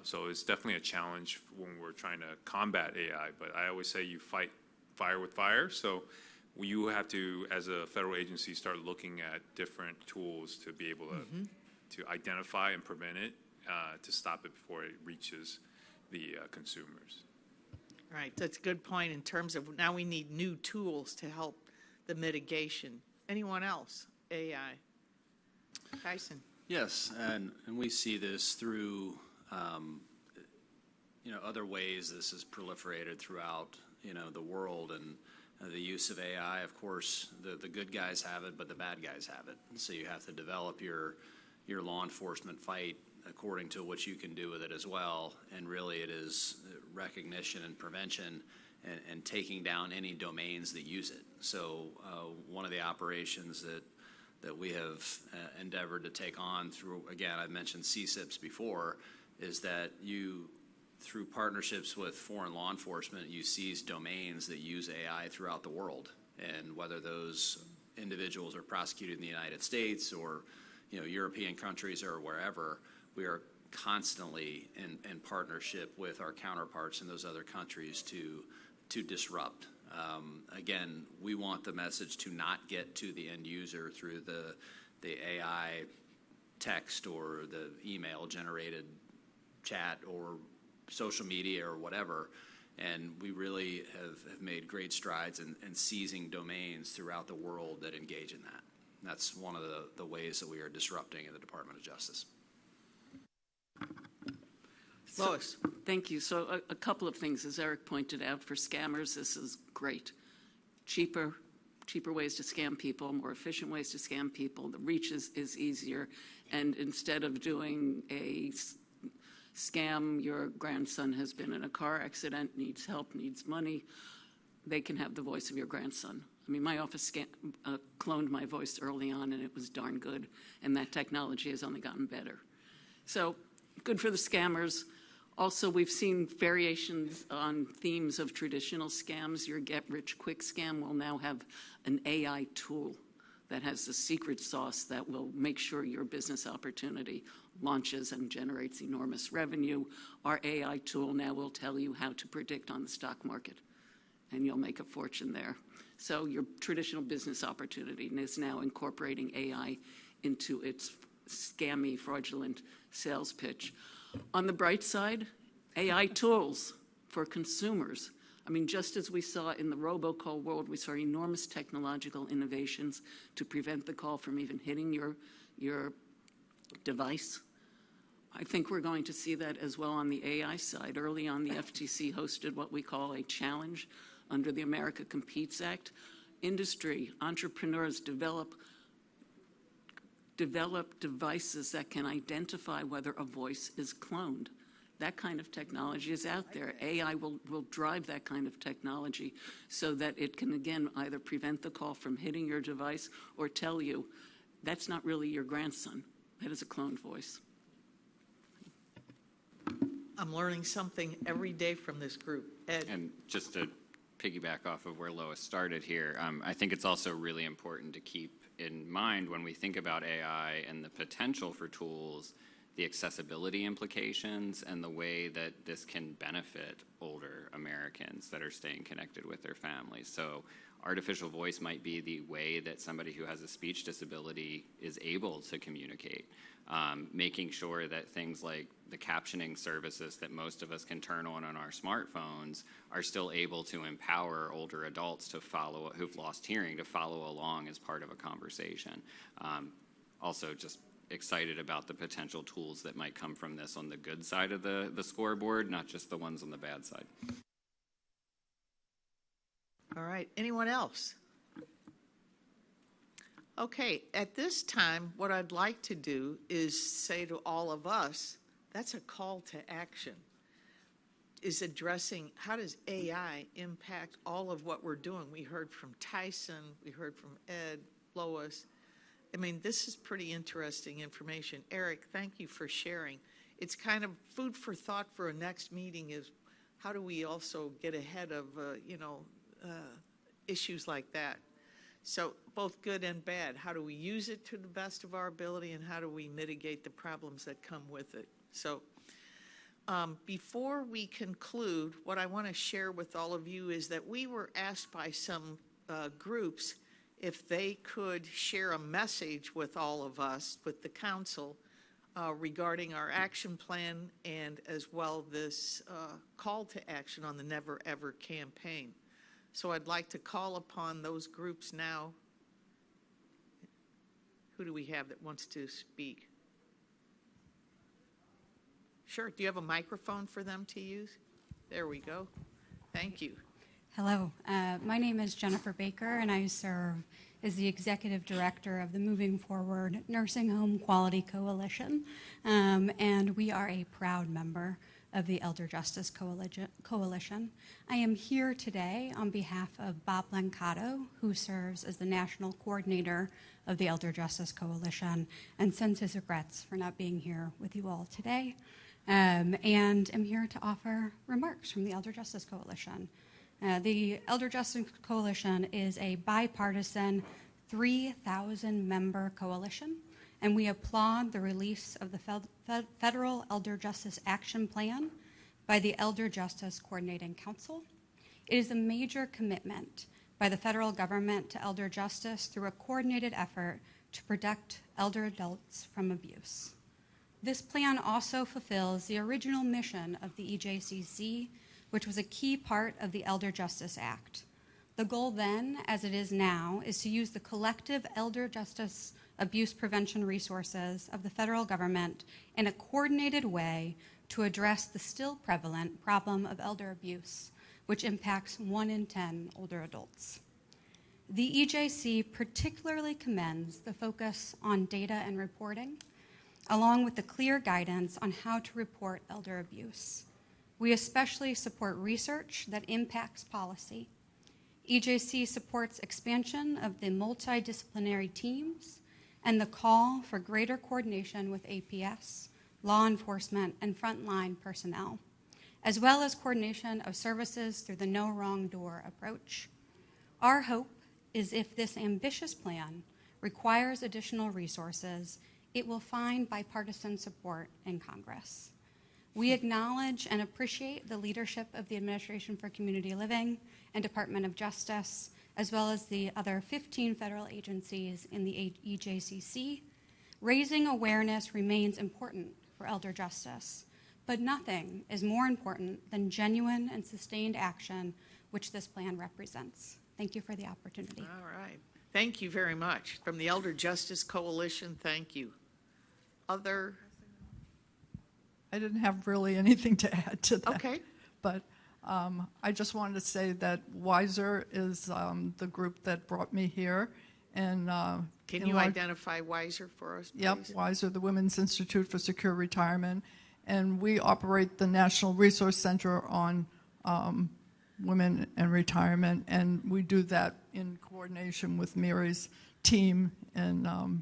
So it's definitely a challenge when we're trying to combat AI, but I always say you fight fire with fire. So you have to, as a federal agency, start looking at different tools to be able to identify and prevent it, to stop it before it reaches the consumers. Right, that's a good point in terms of now we need new tools to help the mitigation. Anyone else? AI. Tyson. Yes, and we see this through, other ways this has proliferated throughout, the world, and the use of AI. Of course, the good guys have it, but the bad guys have it. So you have to develop your law enforcement fight according to what you can do with it as well. And really it is recognition and prevention and taking down any domains that use it. So one of the operations that we have endeavored to take on through, again, I've mentioned CSIPs before, is that you, through partnerships with foreign law enforcement, you seize domains that use AI throughout the world. And whether those individuals are prosecuted in the United States or European countries or wherever, we are constantly in partnership with our counterparts in those other countries to disrupt. Again, we want the message to not get to the end user through the AI text or the email generated chat or social media or whatever. And we really have made great strides in seizing domains throughout the world that engage in that. And that's one of the ways that we are disrupting in the Department of Justice. Lois. Thank you. So a couple of things, as Eric pointed out, for scammers, this is great. Cheaper ways to scam people, more efficient ways to scam people. The reach is easier. And instead of doing a scam, your grandson has been in a car accident, needs help, needs money, they can have the voice of your grandson I mean, my office cloned my voice early on, and it was darn good, and that technology has only gotten better. So good for the scammers. Also, we've seen variations on themes of traditional scams. Your get-rich-quick scam will now have an AI tool that has the secret sauce that will make sure your business opportunity launches and generates enormous revenue. Our AI tool now will tell you how to predict on the stock market, and you'll make a fortune there. So your traditional business opportunity is now incorporating AI into its scammy, fraudulent sales pitch. On the bright side, AI tools for consumers. I mean, just as we saw in the robocall world, we saw enormous technological innovations to prevent the call from even hitting your device. I think we're going to see that as well on the AI side. Early on, the FTC hosted what we call a challenge under the America Competes Act. Industry, entrepreneurs develop devices that can identify whether a voice is cloned. That kind of technology is out there. AI will drive that kind of technology so that it can, again, either prevent the call from hitting your device or tell you, that's not really your grandson. That is a cloned voice. I'm learning something every day from this group. Ed? And just to piggyback off of where Lois started here, I think it's also really important to keep in mind when we think about AI and the potential for tools, the accessibility implications and the way that this can benefit older Americans that are staying connected with their families. So artificial voice might be the way that somebody who has a speech disability is able to communicate, making sure that things like the captioning services that most of us can turn on our smartphones are still able to empower older adults to follow, who've lost hearing, to follow along as part of a conversation. Also, just excited about the potential tools that might come from this on the good side of the scoreboard, not just the ones on the bad side. All right, anyone else? Okay, at this time, what I'd like to do is say to all of us, that's a call to action, is addressing how does AI impact all of what we're doing. We heard from Tyson, we heard from Ed, Lois. I mean, this is pretty interesting information. Eric, thank you for sharing. It's kind of food for thought for a next meeting is how do we also get ahead of, issues like that. So both good and bad. How do we use it to the best of our ability and how do we mitigate the problems that come with it? So before we conclude, what I want to share with all of you is that we were asked by some groups if they could share a message with all of us, with the council, regarding our action plan and as well this call to action on the Never Ever campaign. So I'd like to call upon those groups now. Who do we have that wants to speak? Sure. Do you have a microphone for them to use? There we go. Thank you. Hello. My name is Jennifer Baker, and I serve as the Executive Director of the Moving Forward Nursing Home Quality Coalition, and we are a proud member of the Elder Justice Coalition. I am here today on behalf of Bob Lancato, who serves as the National Coordinator of the Elder Justice Coalition and sends his regrets for not being here with you all today, and I'm here to offer remarks from the Elder Justice Coalition. The Elder Justice Coalition is a bipartisan 3,000-member coalition, and we applaud the release of the Federal Elder Justice Action Plan by the Elder Justice Coordinating Council. It is a major commitment by the federal government to elder justice through a coordinated effort to protect elder adults from abuse. This plan also fulfills the original mission of the EJCC, which was a key part of the Elder Justice Act. The goal then, as it is now, is to use the collective elder justice abuse prevention resources of the federal government in a coordinated way to address the still prevalent problem of elder abuse, which impacts 1 in 10 older adults. The EJC particularly commends the focus on data and reporting, along with the clear guidance on how to report elder abuse. We especially support research that impacts policy. EJC supports expansion of the multidisciplinary teams and the call for greater coordination with APS, law enforcement, and frontline personnel, as well as coordination of services through the no wrong door approach. Our hope is if this ambitious plan requires additional resources, it will find bipartisan support in Congress. We acknowledge and appreciate the leadership of the Administration for Community Living and Department of Justice, as well as the other 15 federal agencies in the EJCC. Raising awareness remains important for elder justice, but nothing is more important than genuine and sustained action, which this plan represents. Thank you for the opportunity. All right. Thank you very much. From the Elder Justice Coalition, thank you. Other? I didn't have really anything to add to that. Okay. But I just wanted to say that WISER is the group that brought me here. And can you identify WISER for us, please? Yep, WISER, the Women's Institute for Secure Retirement. And we operate the National Resource Center on women and retirement. And we do that in coordination with Mary's team. And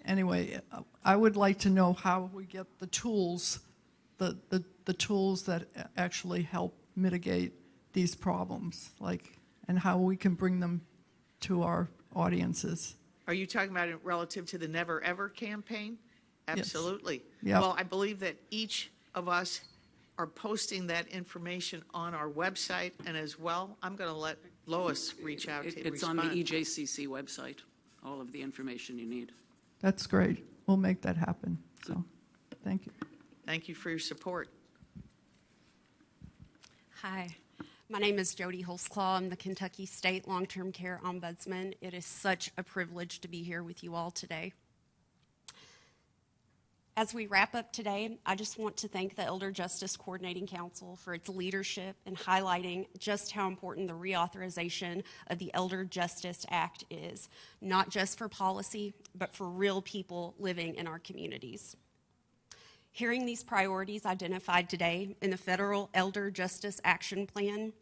anyway, I would like to know how we get the tools, the tools that actually help mitigate these problems, and how we can bring them to our audiences. Are you talking about it relative to the Never Ever campaign? Absolutely. Yep. Well, I believe that each of us are posting that information on our website, and as well, I'm going to let Lois reach out to It's respond. on the EJCC website, all of the information you need. That's great. We'll make that happen. So, thank you. Thank you for your support. Hi, my name is Jody Holzclaw. I'm the Kentucky State Long-Term Care Ombudsman. It is such a privilege to be here with you all today. As we wrap up today, I just want to thank the Elder Justice Coordinating Council for its leadership in highlighting just how important the reauthorization of the Elder Justice Act is, not just for policy, but for real people living in our communities. Hearing these priorities identified today in the Federal Elder Justice Action Plan,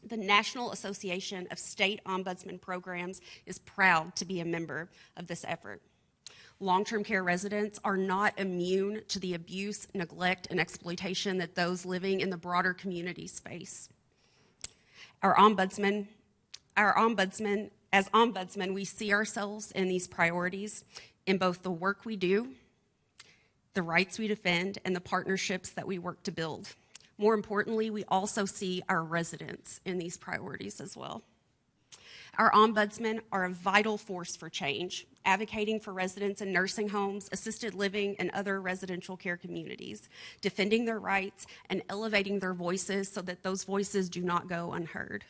the National Association of State Ombudsman Programs is proud to be a member of this effort. Long-term care residents are not immune to the abuse, neglect, and exploitation that those living in the broader communities face. As ombudsmen, we see ourselves in these priorities in both the work we do, the rights we defend, and the partnerships that we work to build. More importantly, we also see our residents in these priorities as well. Our ombudsmen are a vital force for change, advocating for residents in nursing homes, assisted living, and other residential care communities, defending their rights and elevating their voices so that those voices do not go unheard.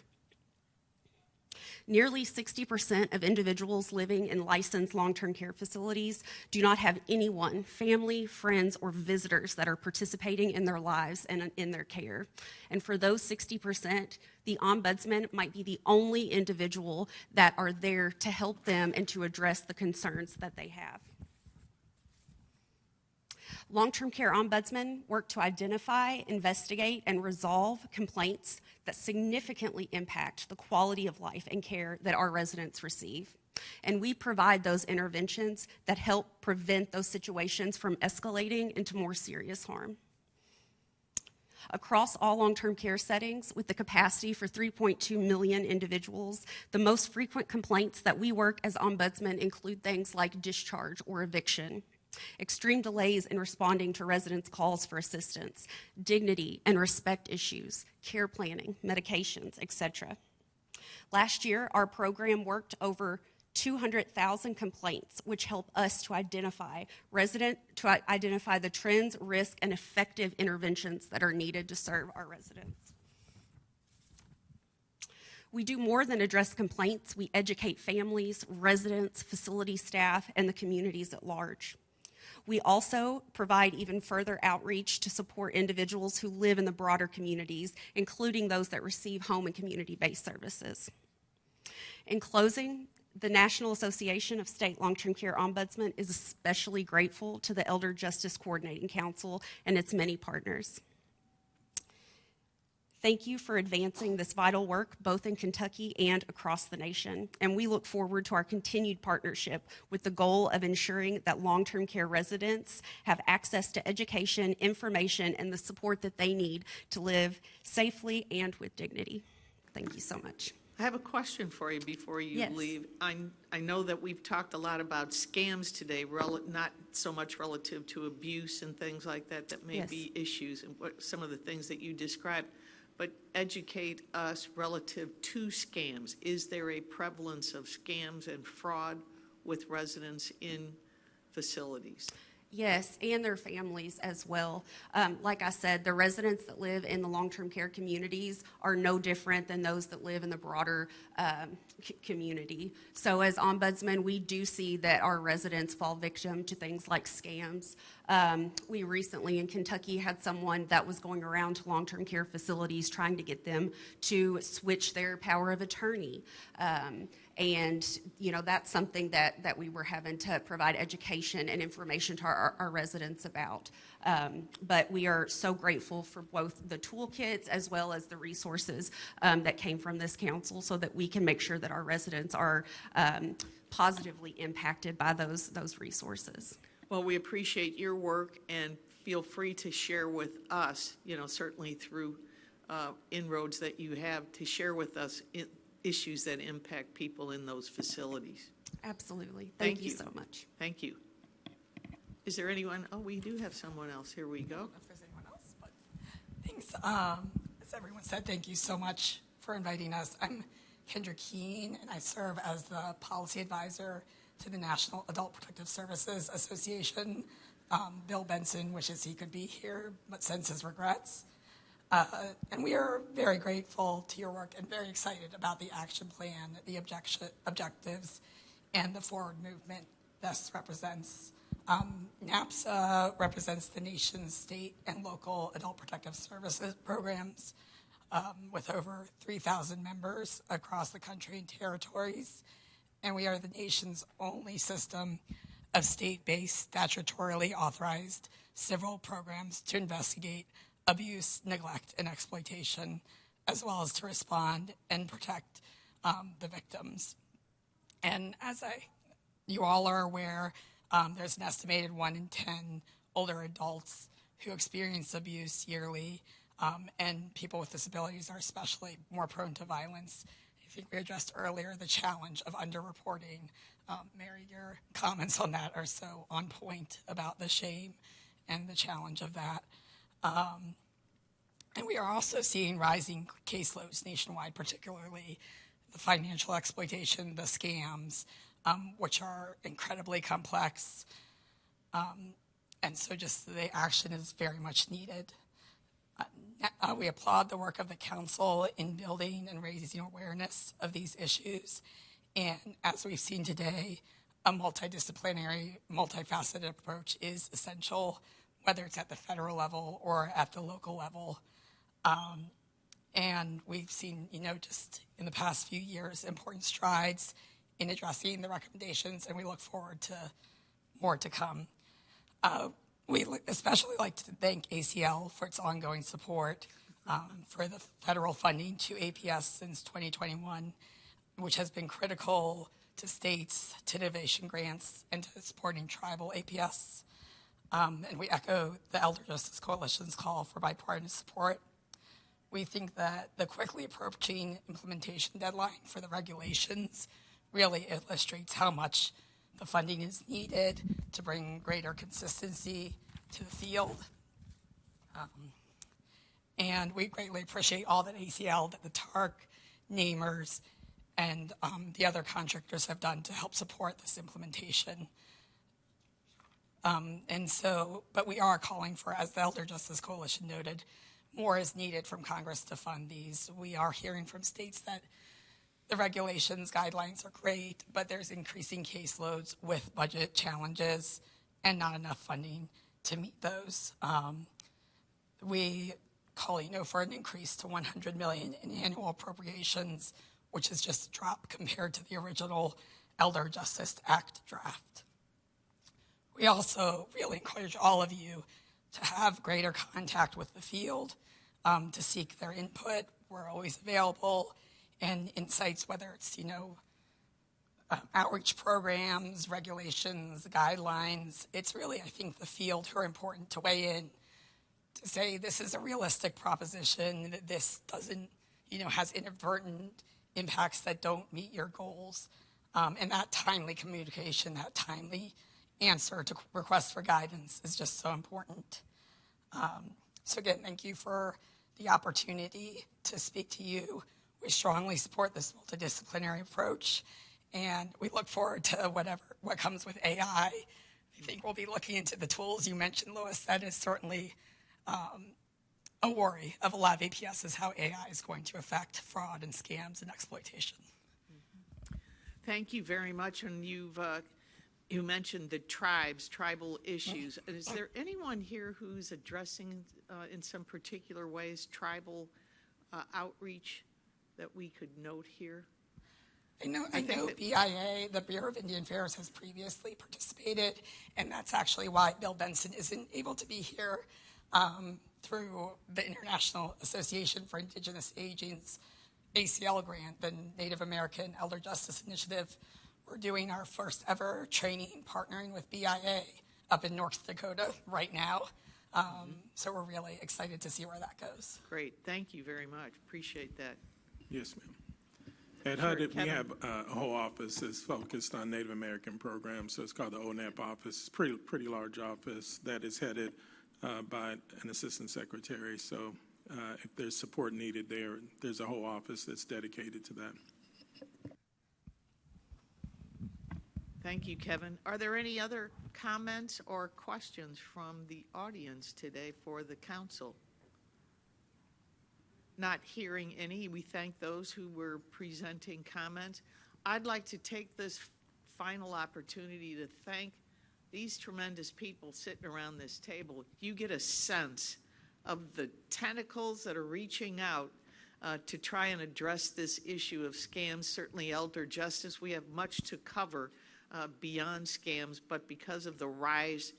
Nearly 60% of individuals living in licensed long-term care facilities do not have anyone, family, friends, or visitors that are participating in their lives and in their care. And for those 60%, the ombudsman might be the only individual that are there to help them and to address the concerns that they have. Long-term care ombudsmen work to identify, investigate, and resolve complaints that significantly impact the quality of life and care that our residents receive. And we provide those interventions that help prevent those situations from escalating into more serious harm. Across all long-term care settings, with the capacity for 3.2 million individuals, the most frequent complaints that we work as ombudsmen include things like discharge or eviction, extreme delays in responding to residents' calls for assistance, dignity and respect issues, care planning, medications, etc. Last year, our program worked over 200,000 complaints, which help us to identify the trends, risks, and effective interventions that are needed to serve our residents. We do more than address complaints. We educate families, residents, facility staff, and the communities at large. We also provide even further outreach to support individuals who live in the broader communities, including those that receive home and community-based services. In closing, the National Association of State Long-Term Care Ombudsmen is especially grateful to the Elder Justice Coordinating Council and its many partners. Thank you for advancing this vital work both in Kentucky and across the nation. And we look forward to our continued partnership with the goal of ensuring that long-term care residents have access to education, information, and the support that they need to live safely and with dignity. Thank you so much. I have a question for you before you Yes. leave. I know that we've talked a lot about scams today, not so much relative to abuse and things like that that may Yes. be issues and what some of the things that you described, but educate us relative to scams. Is there a prevalence of scams and fraud with residents in facilities? Yes, and their families as well. Like I said, the residents that live in the long-term care communities are no different than those that live in the broader community. So as ombudsman, we do see that our residents fall victim to things like scams. We recently in Kentucky had someone that was going around to long-term care facilities trying to get them to switch their power of attorney. And, you know, that's something that we were having to provide education and information to our residents about. But we are so grateful for both the toolkits as well as the resources that came from this council so that we can make sure that our residents are positively impacted by those resources. Well, we appreciate your work and feel free to share with us, you know, certainly through inroads that you have to share with us issues that impact people in those facilities. Absolutely. Thank you so much. Thank you. Is there anyone? Oh, we do have someone else. Here we go. I don't know if there's anyone else, but thanks. As everyone said, thank you so much for inviting us. I'm Kendra Keene, and I serve as the policy advisor to the National Adult Protective Services Association. Bill Benson wishes he could be here, but sends his regrets. And we are very grateful to your work and very excited about the action plan, the objectives, and the forward movement this represents. NAPSA represents the nation's state and local adult protective services programs with over 3,000 members across the country and territories. And we are the nation's only system of state-based, statutorily authorized civil programs to investigate abuse, neglect, and exploitation, as well as to respond and protect the victims. And as you all are aware, there's an estimated 1 in 10 older adults who experience abuse yearly, and people with disabilities are especially more prone to violence. I think we addressed earlier the challenge of underreporting. Mary, your comments on that are so on point about the shame and the challenge of that. And we are also seeing rising caseloads nationwide, particularly the financial exploitation, the scams, which are incredibly complex. And so just the action is very much needed. We applaud the work of the council in building and raising awareness of these issues. And as we've seen today, a multidisciplinary, multifaceted approach is essential, whether it's at the federal level or at the local level. And we've seen, just in the past few years, important strides in addressing the recommendations, and we look forward to more to come. We especially like to thank ACL for its ongoing support for the federal funding to APS since 2021, which has been critical to states, to innovation grants, and to supporting tribal APS. And we echo the Elder Justice Coalition's call for bipartisan support. We think that the quickly approaching implementation deadline for the regulations really illustrates how much the funding is needed to bring greater consistency to the field. And we greatly appreciate all that ACL, that the TARC, NAMERS, and the other contractors have done to help support this implementation. But we are calling for, as the Elder Justice Coalition noted, more is needed from Congress to fund these. We are hearing from states that the regulations, guidelines are great, but there's increasing caseloads with budget challenges and not enough funding to meet those. We calling for an increase to $100 million in annual appropriations, which is just a drop compared to the original Elder Justice Act draft. We also really encourage all of you to have greater contact with the field. to seek their input. We're always available, and insights, whether it's, outreach programs, regulations, guidelines. It's really, I think, the field who are important to weigh in to say this is a realistic proposition, that this doesn't, has inadvertent impacts that don't meet your goals. And that timely communication, that timely answer to requests for guidance is just so important. So again, thank you for the opportunity to speak to you. We strongly support this multidisciplinary approach, and we look forward to what comes with AI. I think we'll be looking into the tools you mentioned, Louis. That is certainly a worry of a lot of APS, is how AI is going to affect fraud and scams and exploitation. Thank you very much. And you mentioned the tribal issues. Is there anyone here who's addressing in some particular ways tribal outreach that we could note here? I know BIA, the Bureau of Indian Affairs, has previously participated, and that's actually why Bill Benson isn't able to be here. Through the International Association for Indigenous Aging's ACL grant, the Native American Elder Justice Initiative, we're doing our first ever training partnering with BIA up in North Dakota right now. So we're really excited to see where that goes. Great. Thank you very much. Appreciate that. Yes, ma'am. At HUD, we have a whole office that's focused on Native American programs, so it's called the ONAP office. It's a pretty large office that is headed by an assistant secretary. So if there's support needed there's a whole office that's dedicated to that. Thank you, Kevin. Are there any other comments or questions from the audience today for the council? Not hearing any. We thank those who were presenting comments. I'd like to take this final opportunity to thank these tremendous people sitting around this table. You get a sense of the tentacles that are reaching out to try and address this issue of scams. Certainly elder justice, we have much to cover beyond scams, but because of the rise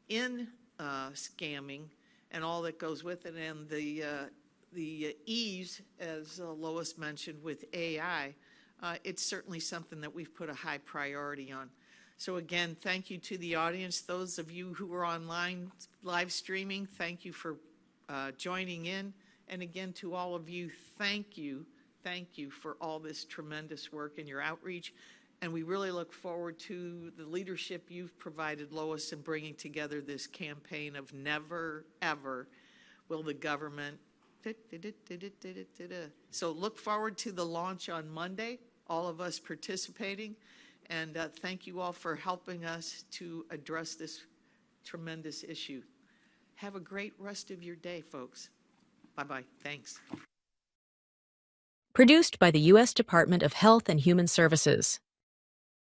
in scamming and all that goes with it, and the ease, as Lois mentioned, with AI, it's certainly something that we've put a high priority on. So again, thank you to the audience. Those of you who are online live streaming, thank you for joining in. And again, to all of you, thank you for all this tremendous work in your outreach. And we really look forward to the leadership you've provided, Lois, in bringing together this campaign of never, ever will the government. So look forward to the launch on Monday, all of us participating. And thank you all for helping us to address this tremendous issue. Have a great rest of your day, folks. Bye-bye. Thanks. Produced by the U.S. Department of Health and Human Services.